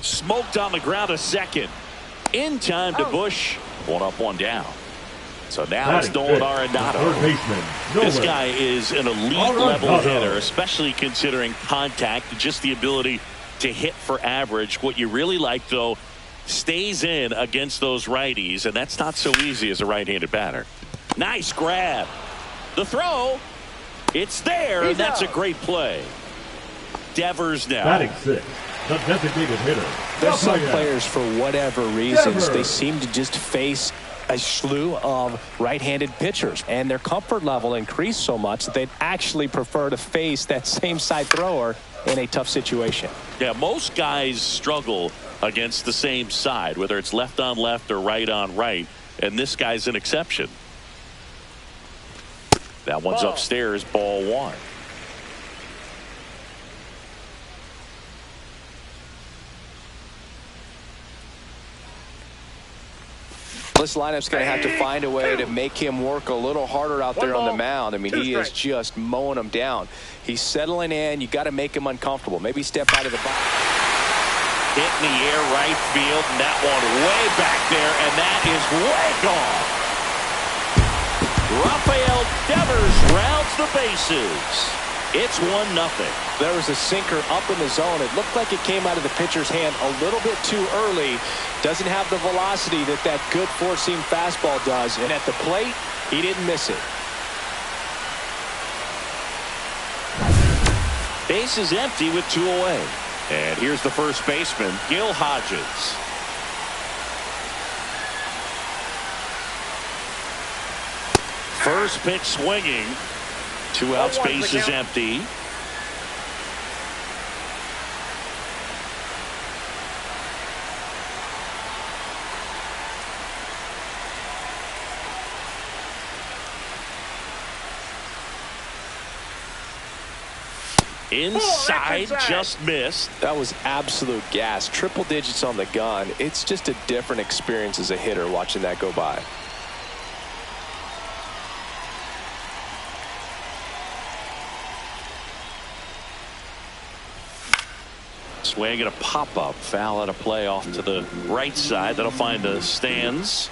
Smoked on the ground a second. In time to Bush. 1 up, 1 down. So now it's Nolan Arenado. This guy is an elite level hitter, especially considering contact, just the ability to hit for average. What you really like, though, stays in against those righties, and that's not so easy as a right-handed batter. Nice grab. The throw. It's there, and that's a great play. Devers now. Batting 6, the designated hitter. There's some players, for whatever reasons, they seem to just face a slew of right-handed pitchers, and their comfort level increased so much that they'd actually prefer to face that same side thrower in a tough situation. Yeah, most guys struggle against the same side, whether it's left on left or right on right, and this guy's an exception. That one's upstairs, ball 1. This lineup's going to have to find a way to make him work a little harder out there on the mound. I mean, he is just mowing them down. He's settling in. You got to make him uncomfortable. Maybe step out of the box. Hit in the air right field, and that one way back there, and that is way gone. Rafael Devers rounds the bases. It's 1-0. There was a sinker up in the zone. It looked like it came out of the pitcher's hand a little bit too early. Doesn't have the velocity that good four-seam fastball does. And at the plate, he didn't miss it. Base is empty with 2 away. And here's the first baseman, Gil Hodges. First pitch swinging. 2 outs, base is empty. Inside, just missed. That was absolute gas. Triple digits on the gun. It's just a different experience as a hitter watching that go by. Swing and a pop-up. Foul out of play off to the right side. That'll find the stands.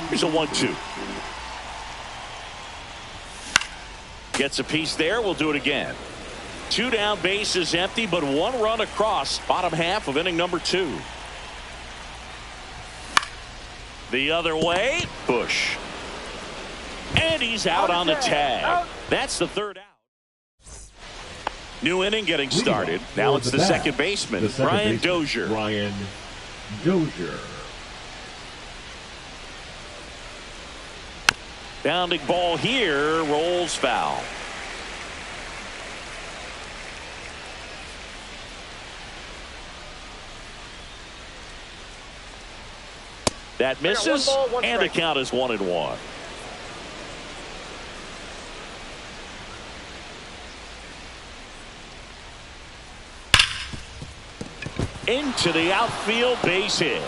Here's a 1-2. Gets a piece there. We'll do it again. 2 down, base is empty, but 1 run across. Bottom half of inning number 2. The other way. Bush. And he's out on the tag. That's the 3rd out. New inning getting started. Now it's the second baseman, Brian Dozier. Brian Dozier. Bounding ball here, rolls foul. That misses, and the count is 1-1. Into the outfield, base hit.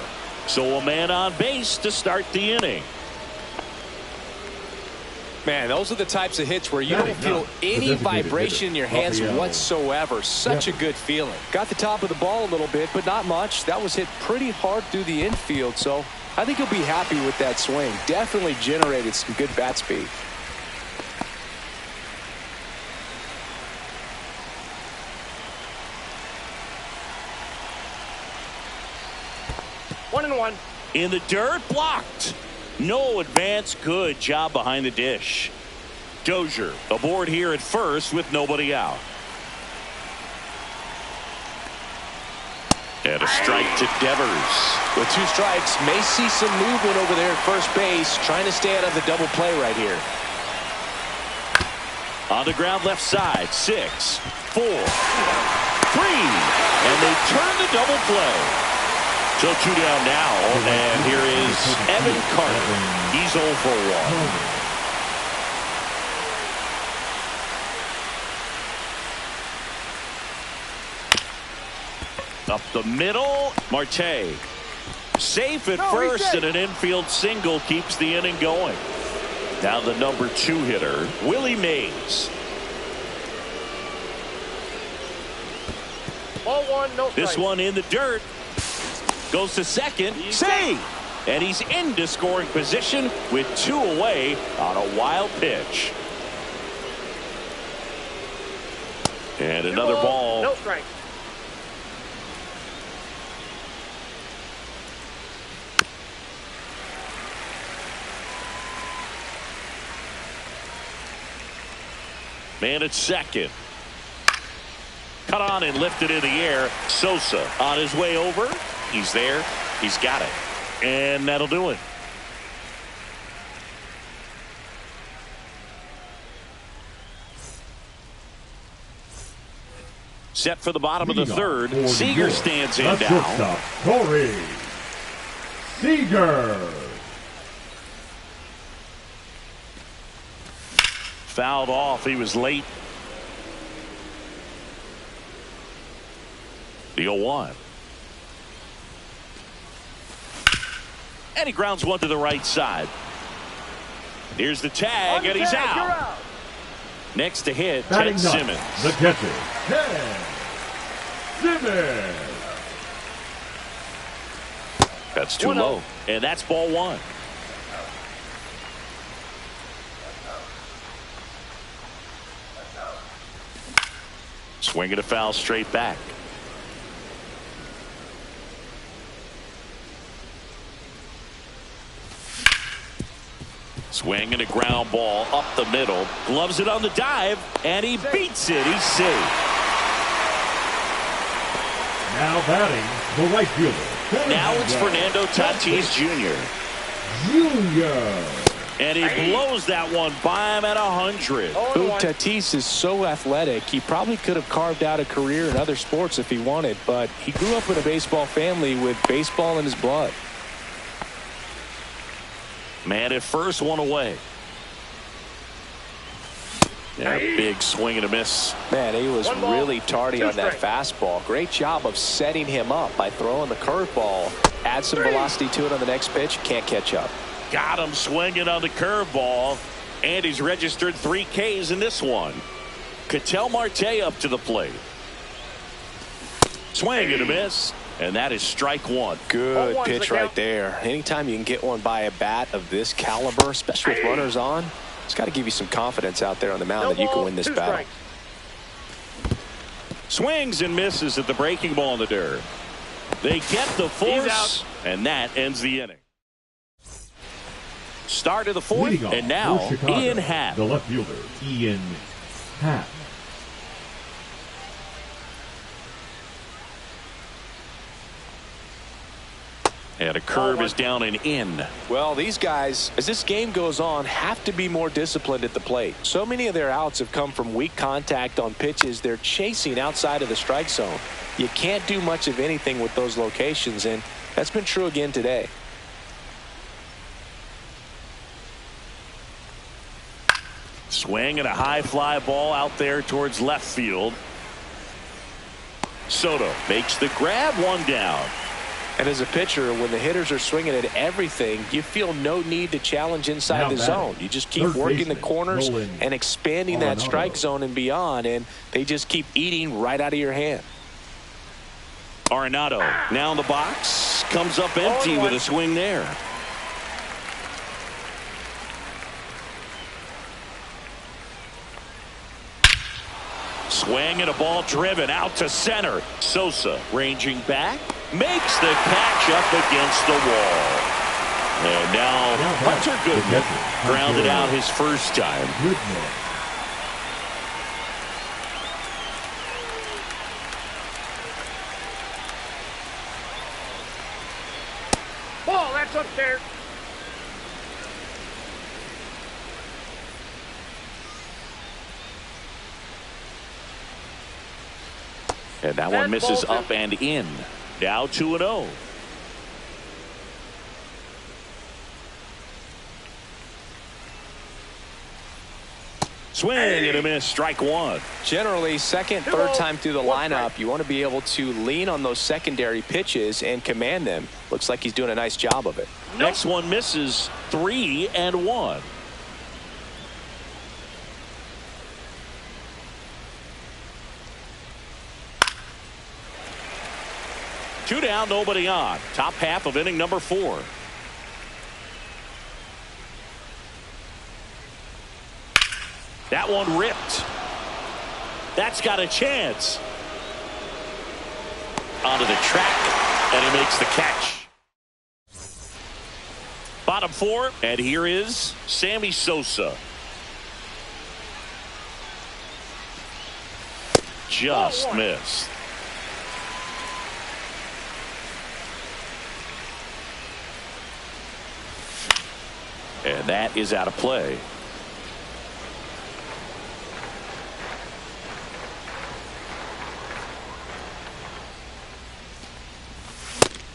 So a man on base to start the inning. Man, those are the types of hits where you don't feel any vibration in your hands whatsoever. Such a good feeling. Got the top of the ball a little bit, but not much. That was hit pretty hard through the infield, so I think he'll be happy with that swing. Definitely generated some good bat speed. One and one. In the dirt, blocked. No advance. Good job behind the dish. Dozier aboard here at first with nobody out. And a strike to Devers. With 2 strikes, may see some movement over there at first base, trying to stay out of the double play right here. On the ground left side, 6, 4, 3, and they turn the double play. So 2 down now, and here is Evan Carter. He's 0 for 1. Up the middle, Marte. Safe at first, and an infield single keeps the inning going. Now the number 2 hitter, Willie Mays. Ball one, no strikes. This one in the dirt. Goes to second. Save. And he's into scoring position with 2 away on a wild pitch. And another ball. No strikes. Man at second. Cut on and lifted in the air. Sosa on his way over. He's there. He's got it. And that'll do it. Set for the bottom of the third. Seager stands in That's down. shortstop, Corey Seager. Fouled off. He was late. The 0-1. And he grounds one to the right side. Here's the tag, and he's You're out. out. Next to hit, Batting Ted ninth, Simmons. the catcher, Ted Simmons. That's too 1-0. low. And that's ball one. Swinging a foul straight back. Swinging a ground ball up the middle. Gloves it on the dive, and he beats it. He's safe. Now batting, the right fielder. Now it's Fernando Tatis Jr. Jr. And he blows that one by him at 100. Boog, Tatis is so athletic. He probably could have carved out a career in other sports if he wanted, but he grew up in a baseball family with baseball in his blood. Man at first, one away. Yeah, big swing and a miss. Man, he was 1 ball, really tardy 2 on that strikes. fastball. Great job of setting him up by throwing the curveball. Add some velocity to it on the next pitch. Can't catch up. Got him swinging on the curveball. And he's registered 3 Ks in this one. Ketel Marte up to the plate. Swing and a miss. And that is strike one. Good 0-1's pitch the right count. there. Anytime you can get one by a bat of this caliber, especially with runners on, it's got to give you some confidence out there on the mound No that you can ball, win this 2 battle. strikes. Swings and misses at the breaking ball in the dirt. They get the force, and that ends the inning. Start of the fourth, Leading off and now for Chicago, Ian Happ. the left fielder, Ian Happ. And a curve is down and in. Well, these guys, as this game goes on, have to be more disciplined at the plate. So many of their outs have come from weak contact on pitches they're chasing outside of the strike zone. You can't do much of anything with those locations, and that's been true again today. Swing and a high fly ball out there towards left field. Soto makes the grab, one down. And as a pitcher, when the hitters are swinging at everything, you feel no need to challenge inside Now the batting, zone. You just keep third working the baseman, corners Nolan and expanding that Arenado. strike zone and beyond, and they just keep eating right out of your hand. Arenado now in the box. Comes up empty 0-1. with a swing there. Swing and a ball driven out to center. Sosa ranging back. Makes the catch up against the wall. And now Hunter Goodman grounded out his first time. Goodman. Ball, that's up there. And that one That's misses ball up and in. Now 2-0. Swing and a miss. Strike one. Generally, second, third time through the lineup, you want to be able to lean on those secondary pitches and command them. Looks like he's doing a nice job of it. Next one misses. 3-1. Two down, nobody on. Top half of inning number 4. That one ripped. That's got a chance. Onto the track, and he makes the catch. Bottom 4, and here is Sammy Sosa. Just missed. And that is out of play.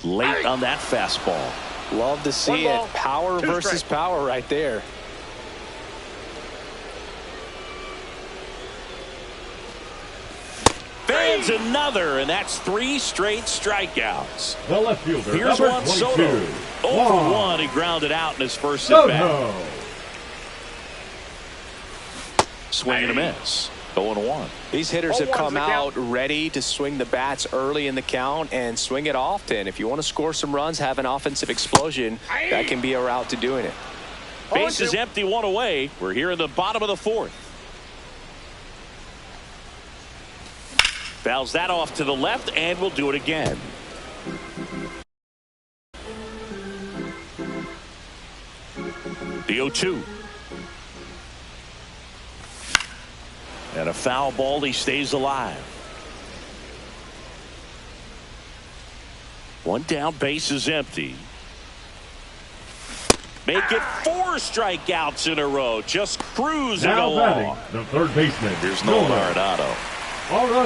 Late on that fastball. Love to see it. Power versus power right there. Fans another, and that's 3 straight strikeouts. The left fielder, Here's number Juan 22. Soto. 0 for 1. He grounded out in his first at bat. Swing and a miss. 0-1. These hitters have come out ready to swing the bats early in the count and swing it often. If you want to score some runs, have an offensive explosion, that can be a route to doing it. Base is empty, 1 away. We're here in the bottom of the 4th. Fouls that off to the left, and we'll do it again. The 0-2. And a foul ball. He stays alive. 1 down, base is empty. Make it 4 strikeouts in a row. Just cruising along. The third baseman. Here's Nolan Arenado.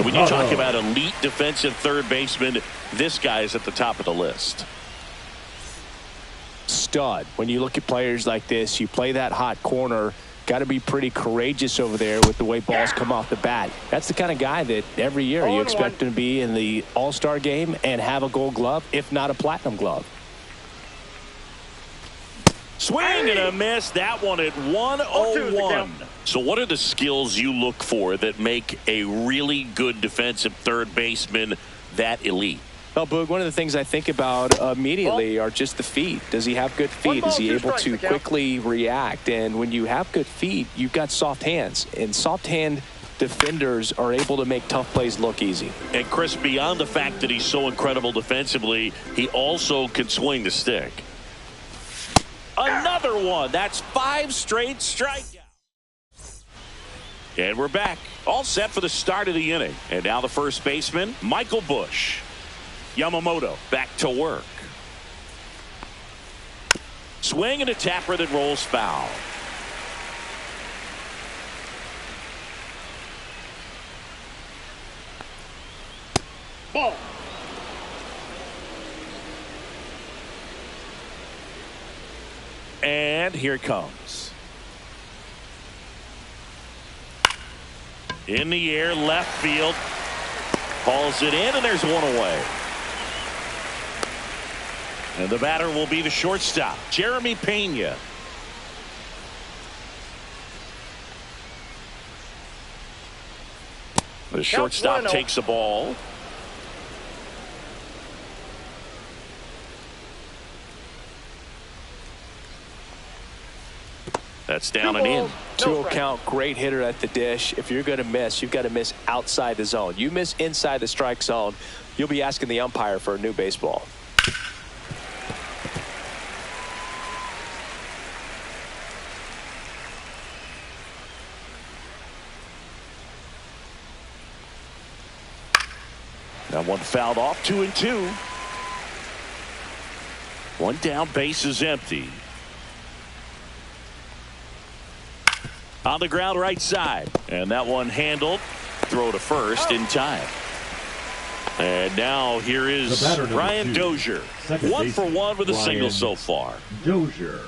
When you talk about elite defensive third baseman, this guy is at the top of the list. Stud. When you look at players like this, you play that hot corner. Got to be pretty courageous over there with the way balls come off the bat. That's the kind of guy that every year you expect him to be in the All-Star game and have a Gold Glove, if not a Platinum Glove. Swing and a miss. That one at 101. So what are the skills you look for that make a really good defensive third baseman that elite? Well, Boog, one of the things I think about immediately are just the feet. Does he have good feet? Is he able to quickly react? And when you have good feet, you've got soft hands. And soft hand defenders are able to make tough plays look easy. And Chris, beyond the fact that he's so incredible defensively, he also can swing the stick. Another one. That's 5 straight strikeouts. And we're back. All set for the start of the inning. And now the first baseman, Michael Busch. Yamamoto back to work. Swing and a tapper that rolls foul. Ball. And here it comes. In the air, left field. Hauls it in, and there's 1 away. And the batter will be the shortstop, Jeremy Pena. The shortstop takes the ball. That's down and in. 2-0 count, great hitter at the dish. If you're going to miss, you've got to miss outside the zone. You miss inside the strike zone, you'll be asking the umpire for a new baseball. That one fouled off. 2-2. 1 down, base is empty. On the ground, right side. And that one handled. Throw to first in time. And now here is Ryan Dozier. 1 for 1 with a single so far. Dozier.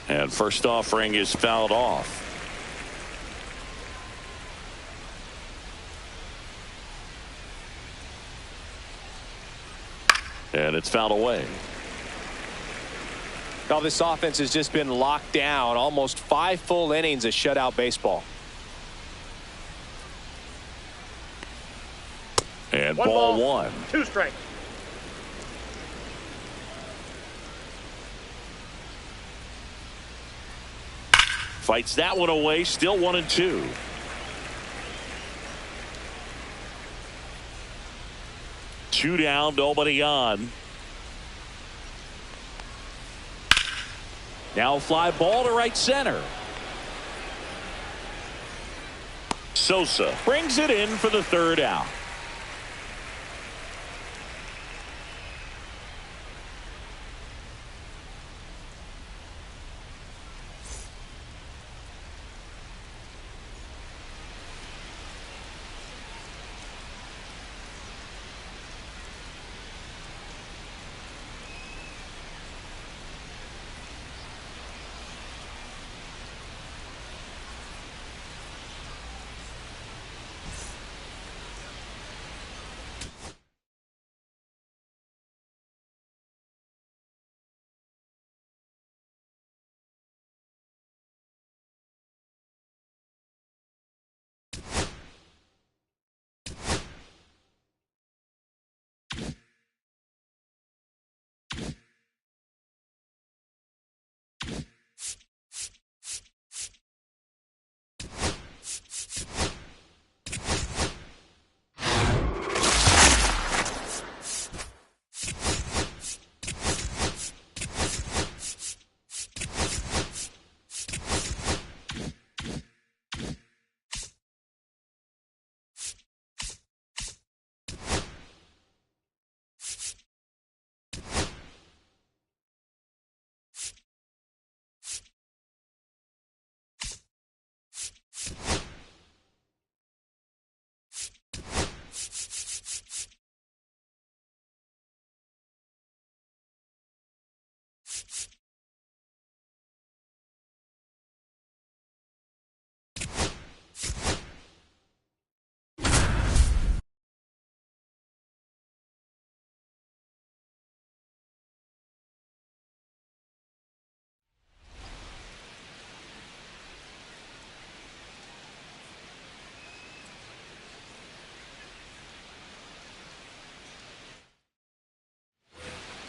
And first offering is fouled off. And it's fouled away. Now this offense has just been locked down. Almost 5 full innings of shutout baseball. And ball one. 2 strikes. Fights that one away. Still 1-2. Two down, nobody on. Now fly ball to right center. Sosa brings it in for the third out.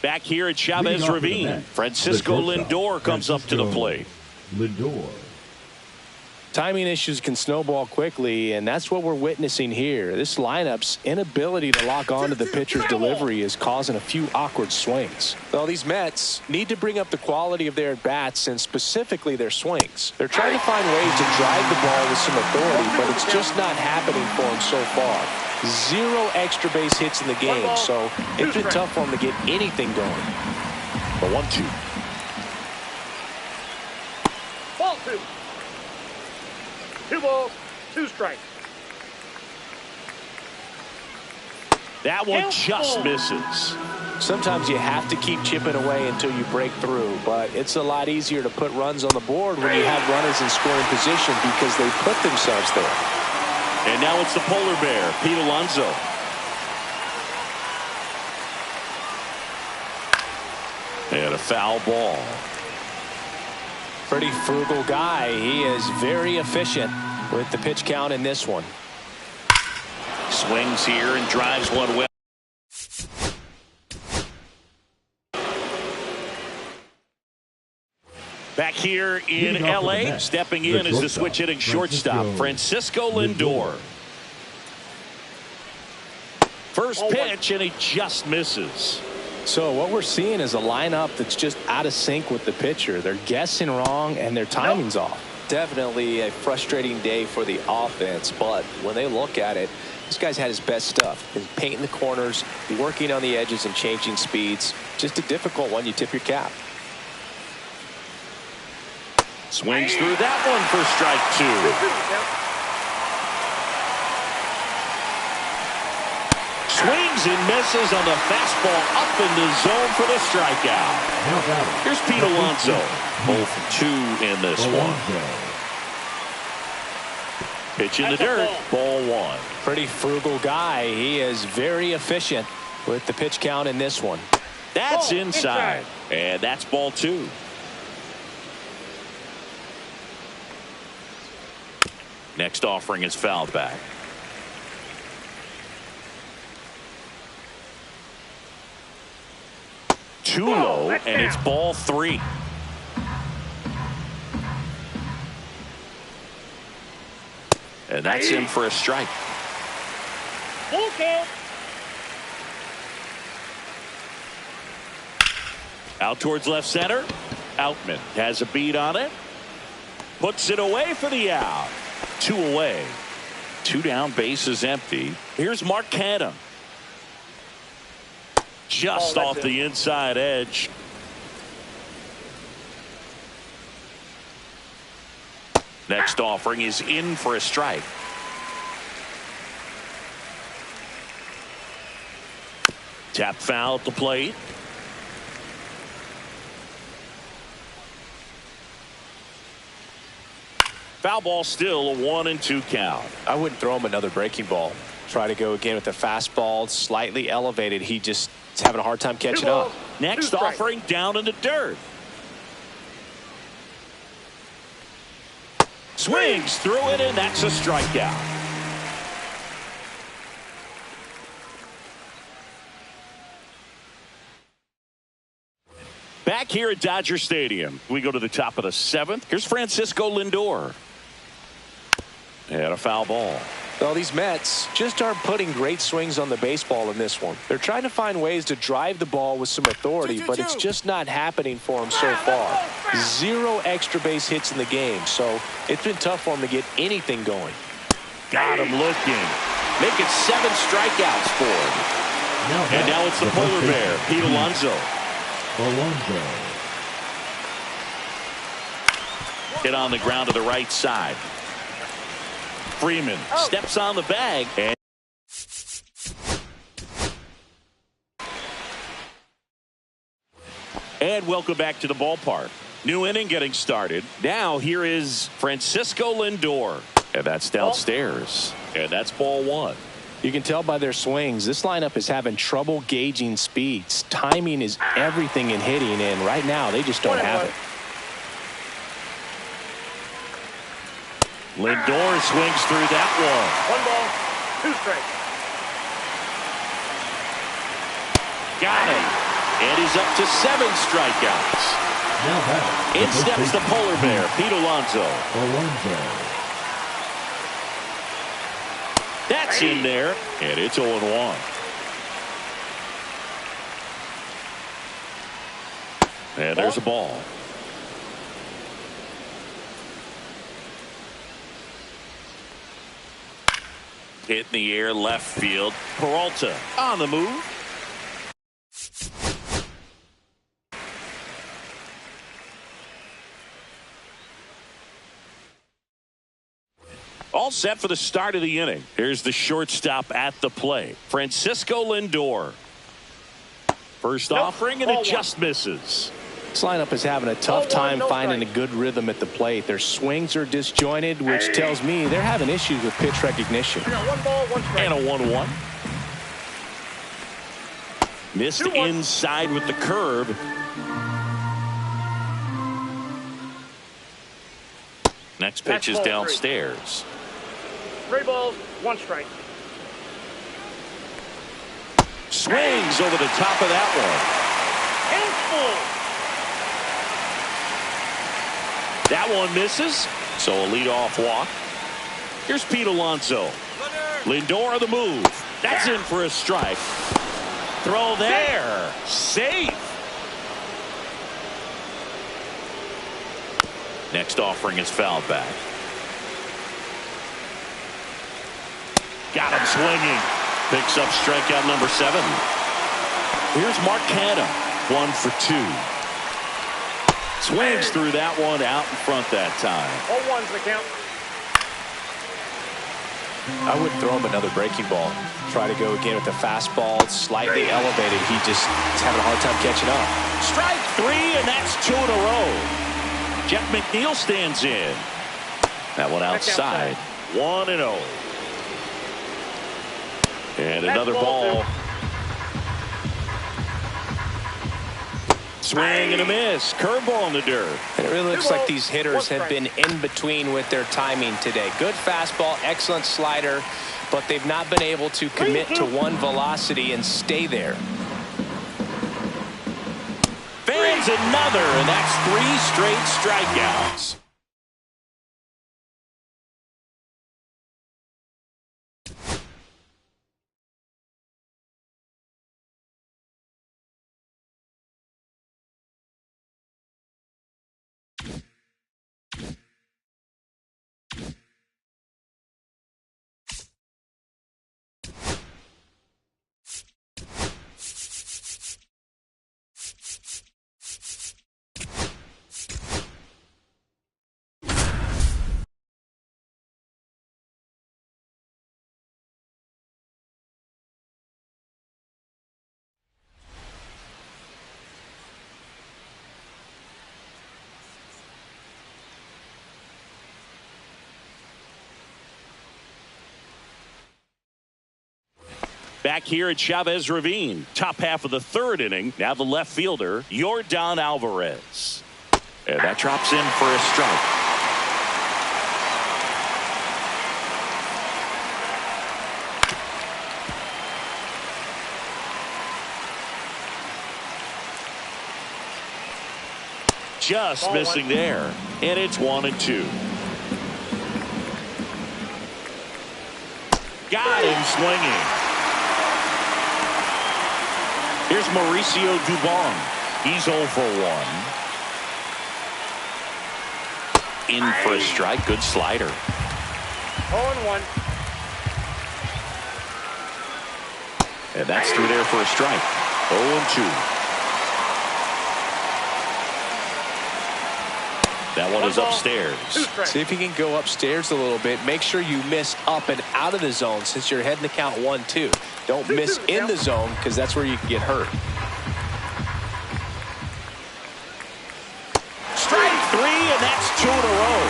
Back here at Chavez Ravine, Francisco Lindor comes up to the plate. Lindor. Timing issues can snowball quickly, and that's what we're witnessing here. This lineup's inability to lock onto the pitcher's delivery is causing a few awkward swings. Well, these Mets need to bring up the quality of their at-bats and specifically their swings. They're trying to find ways to drive the ball with some authority, but it's just not happening for them so far. 0 extra base hits in the game, so it's been tough for them to get anything going. The 1-2. Ball 2. 2 balls, 2 strikes. That one just misses. Sometimes you have to keep chipping away until you break through, but it's a lot easier to put runs on the board when you have runners in scoring position because they put themselves there. And now it's the polar bear, Pete Alonso. And a foul ball. Pretty frugal guy. He is very efficient with the pitch count in this one. Swings here and drives one well. Back here in L.A., stepping in is the switch hitting shortstop, Francisco Lindor. First pitch, and he just misses. So what we're seeing is a lineup that's just out of sync with the pitcher. They're guessing wrong, and their timing's off. Definitely a frustrating day for the offense, but when they look at it, this guy's had his best stuff. He's painting the corners, working on the edges, and changing speeds. Just a difficult one. You tip your cap. Swings through that one for strike 2. Swings and misses on the fastball up in the zone for the strikeout. Here's Pete Alonso. 0 for 2 in this one. Pitch in the dirt. Ball 1. Pretty frugal guy. He is very efficient with the pitch count in this one. That's inside. And that's ball 2. Next offering is fouled back. Too low, and it's ball 3. And that's in for a strike. Full count. Out towards left center. Outman has a beat on it. Puts it away for the out. 2 away. 2 down, bases empty. Here's Mark Canha. Just off the inside edge. Next offering is in for a strike. Tap foul at the plate. Foul ball, still a 1-2 count. I wouldn't throw him another breaking ball. Try to go again with the fastball, slightly elevated. He just is having a hard time catching up. Next offering down in the dirt. Swings through it, and that's a strikeout. Back here at Dodger Stadium, we go to the top of the 7th. Here's Francisco Lindor. And a foul ball. Well, these Mets just aren't putting great swings on the baseball in this one. They're trying to find ways to drive the ball with some authority, but it's just not happening for them so far. 0 extra base hits in the game, so it's been tough for them to get anything going. Got him looking. Make it 7 strikeouts for him. And now it's the polar bear, Pete Alonso. Hit on the ground to the right side. Freeman steps on the bag. And welcome back to the ballpark. New inning getting started. Now here is Francisco Lindor. And that's downstairs. And that's ball 1. You can tell by their swings, this lineup is having trouble gauging speeds. Timing is everything in hitting, and right now they just don't have it. Lindor swings through that one. 1 ball, 2 strikes. Got him. And he's up to 7 strikeouts. In steps the polar bear, Pete Alonso. That's in there, and it's 0-1. And there's a ball. Hit in the air, left field. Peralta on the move. All set for the start of the inning. Here's the shortstop at the plate, Francisco Lindor. First offering, and it just misses. This lineup is having a tough time finding a good rhythm at the plate. Their swings are disjointed, which tells me they're having issues with pitch recognition. 1 ball, 1 strike. And a 1-1. Missed inside with the curve. Next pitch is downstairs. 3 balls, 1 strike. Swings over the top of that one. Handful. That one misses, so a leadoff walk. Here's Pete Alonso. Lindor on the move. That's in for a strike. Throw there. Safe. Next offering is fouled back. Got him swinging. Picks up strikeout number 7. Here's Mark Canha. 1 for 2. Swings through that one, out in front that time. 0-1's the count. I wouldn't throw him another breaking ball. Try to go again with the fastball, slightly elevated. He just is having a hard time catching up. Strike 3, and that's 2 in a row. Jeff McNeil stands in. That one outside. 1-0. And another ball. Swing and a miss. Curveball in the dirt. And it really looks like these hitters have been in between with their timing today. Good fastball, excellent slider, but they've not been able to commit to one velocity and stay there. Fans another, and that's 3 straight strikeouts. Back here at Chavez Ravine, top half of the 3rd inning. Now the left fielder, Yordan Alvarez. And that drops in for a strike. Just missing there. And it's 1-2. Got him swinging. Here's Mauricio Dubon. He's 0 for 1. In for a strike. Good slider. 0-1. And that's through there for a strike. 0-2. That one is upstairs. See if you can go upstairs a little bit. Make sure you miss up and out of the zone since you're heading to count 1-2. Don't miss in the zone because that's where you can get hurt. Strike 3, and that's 2 in a row.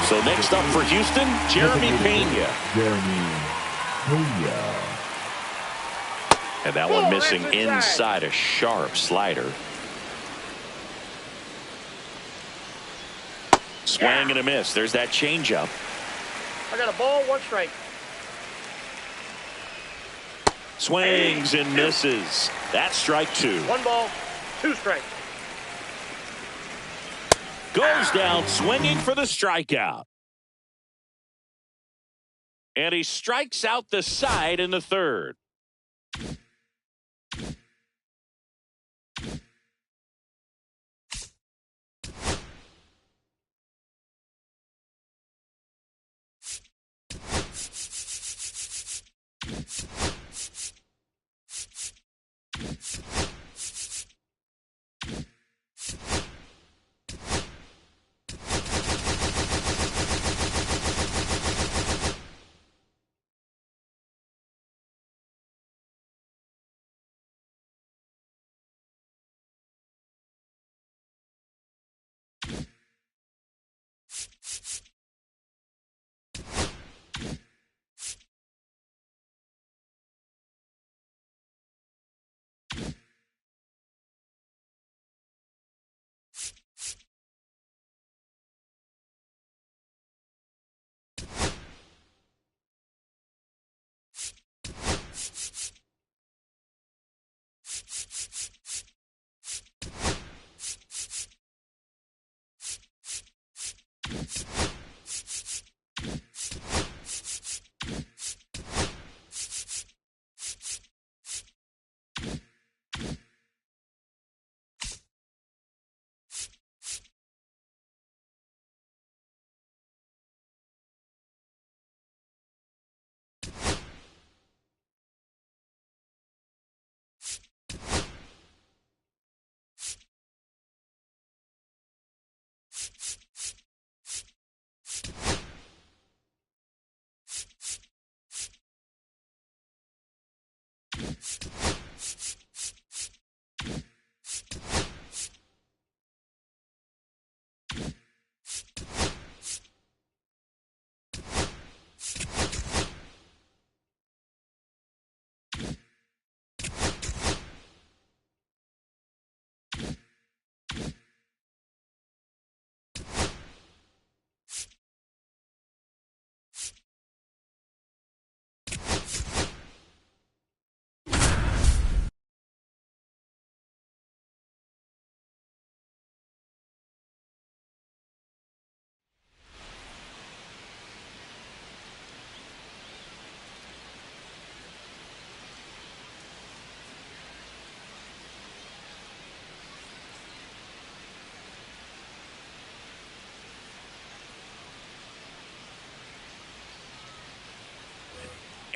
So next up for Houston, Jeremy Pena. And that one missing inside, a sharp slider. Swing and a miss. There's that changeup. I got a ball, 1 strike. Swings and misses. That's strike 2. 1 ball, 2 strikes. Goes down swinging for the strikeout. And he strikes out the side in the 3rd.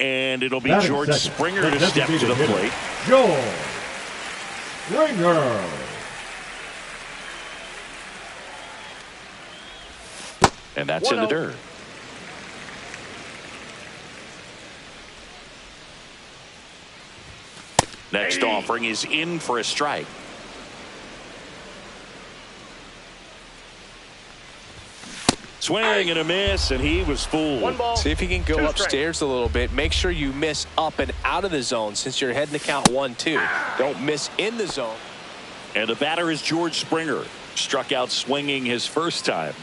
And it'll be George Springer to step to the plate. George Springer. And that's in the dirt. Next offering is in for a strike. Swing and a miss, and he was fooled. One ball. See if you can go Two upstairs a little bit. Make sure you miss up and out of the zone since you're heading to count 1-2. Don't miss in the zone. And the batter is George Springer. Struck out swinging his first time.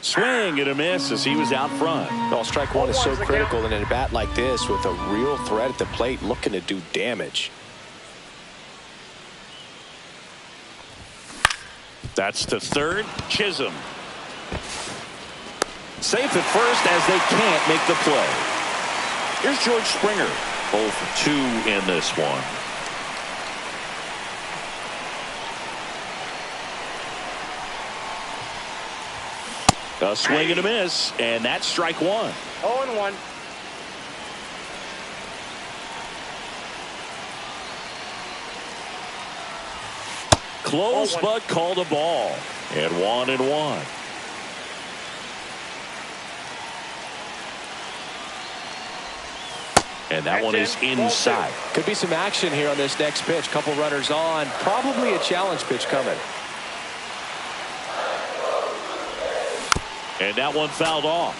Swing and a miss as he was out front. Well, strike one is so critical in a bat like this with a real threat at the plate looking to do damage. That's to third. Chisholm. Safe at first as they can't make the play. Here's George Springer. 0 for 2 in this one. A swing and a miss, and that's strike one. 0-1. Close, but called a ball. And 1-1. And that one is inside. Could be some action here on this next pitch. Couple runners on. Probably a challenge pitch coming. And that one fouled off.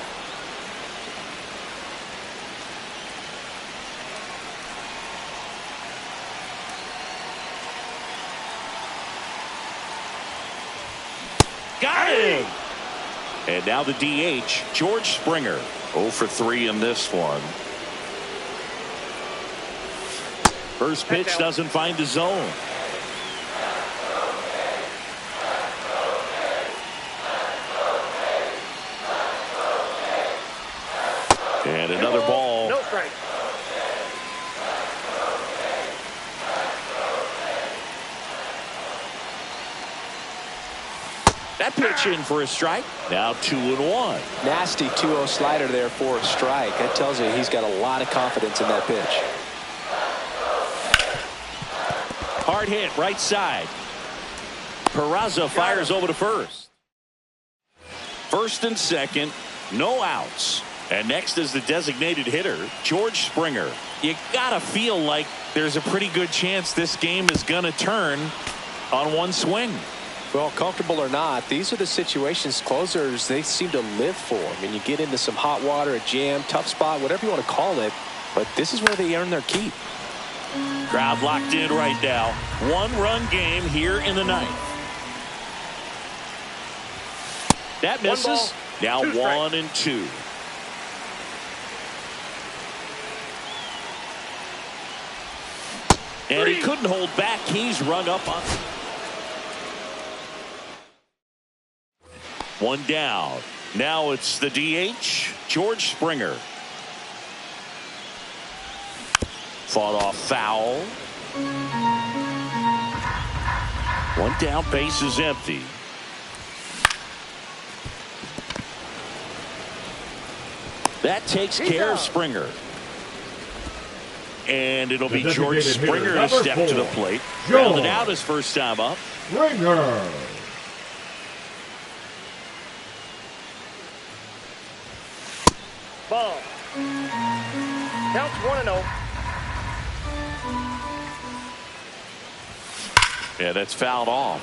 Got him. And now the DH, George Springer. 0 for 3 in this one. First pitch doesn't find the zone. And another ball. No strike. That pitch in for a strike. Now 2-1. Nasty 2-0 slider there for a strike. That tells you he's got a lot of confidence in that pitch. Hard hit right side. Peraza fires over to first. First and second, no outs. And next is the designated hitter, George Springer. You gotta feel like there's a pretty good chance this game is gonna turn on one swing. Well, comfortable or not, these are the situations closers they seem to live for. I mean, you get into some hot water, a jam, tough spot, whatever you want to call it, but this is where they earn their keep. Crowd locked in right now. One-run game here in the ninth. That misses. Now 1-2. And he couldn't hold back. He's rung up on. One down. Now it's the DH, George Springer. Fought off foul. One down, base is empty. That takes care of Springer. And it'll be George Springer to step to the plate. Grounded out his first time up. Springer. Ball. Counts 1-0. Yeah, that's fouled off.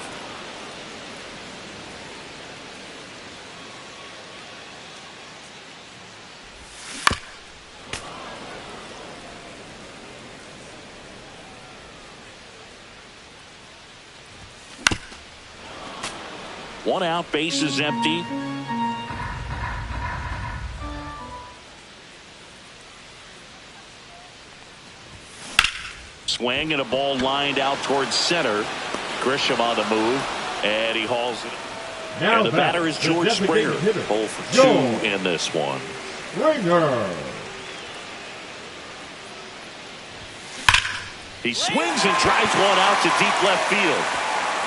One out, base is empty. Swing and a ball lined out towards center. Grisham on the move, and he hauls it. Now and the batter is George Springer. 0 for 2 in this one. Springer. He swings and drives one out to deep left field.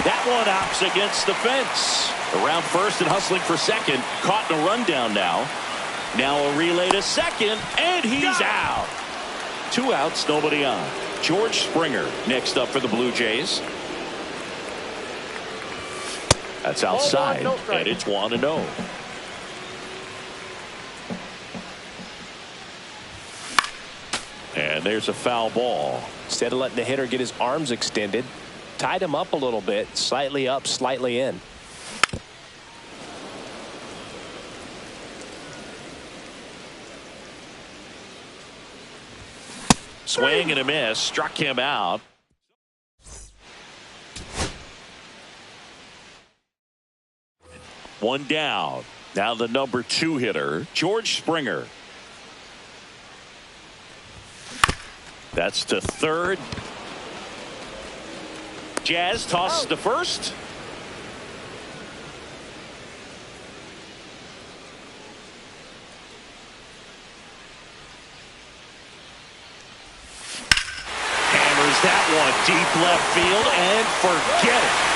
That one hops against the fence. Around first and hustling for second. Caught in a rundown now. Now a relay to second, and he's out. 2 outs, nobody on. George Springer next up for the Blue Jays. That's outside, and it's 1-0. And there's a foul ball. Instead of letting the hitter get his arms extended, tied him up a little bit, slightly up, slightly in. Swing and a miss, struck him out. One down. Now the number 2 hitter, George Springer. That's to third. Jazz tosses to first. Hammers that one deep left field and forget it.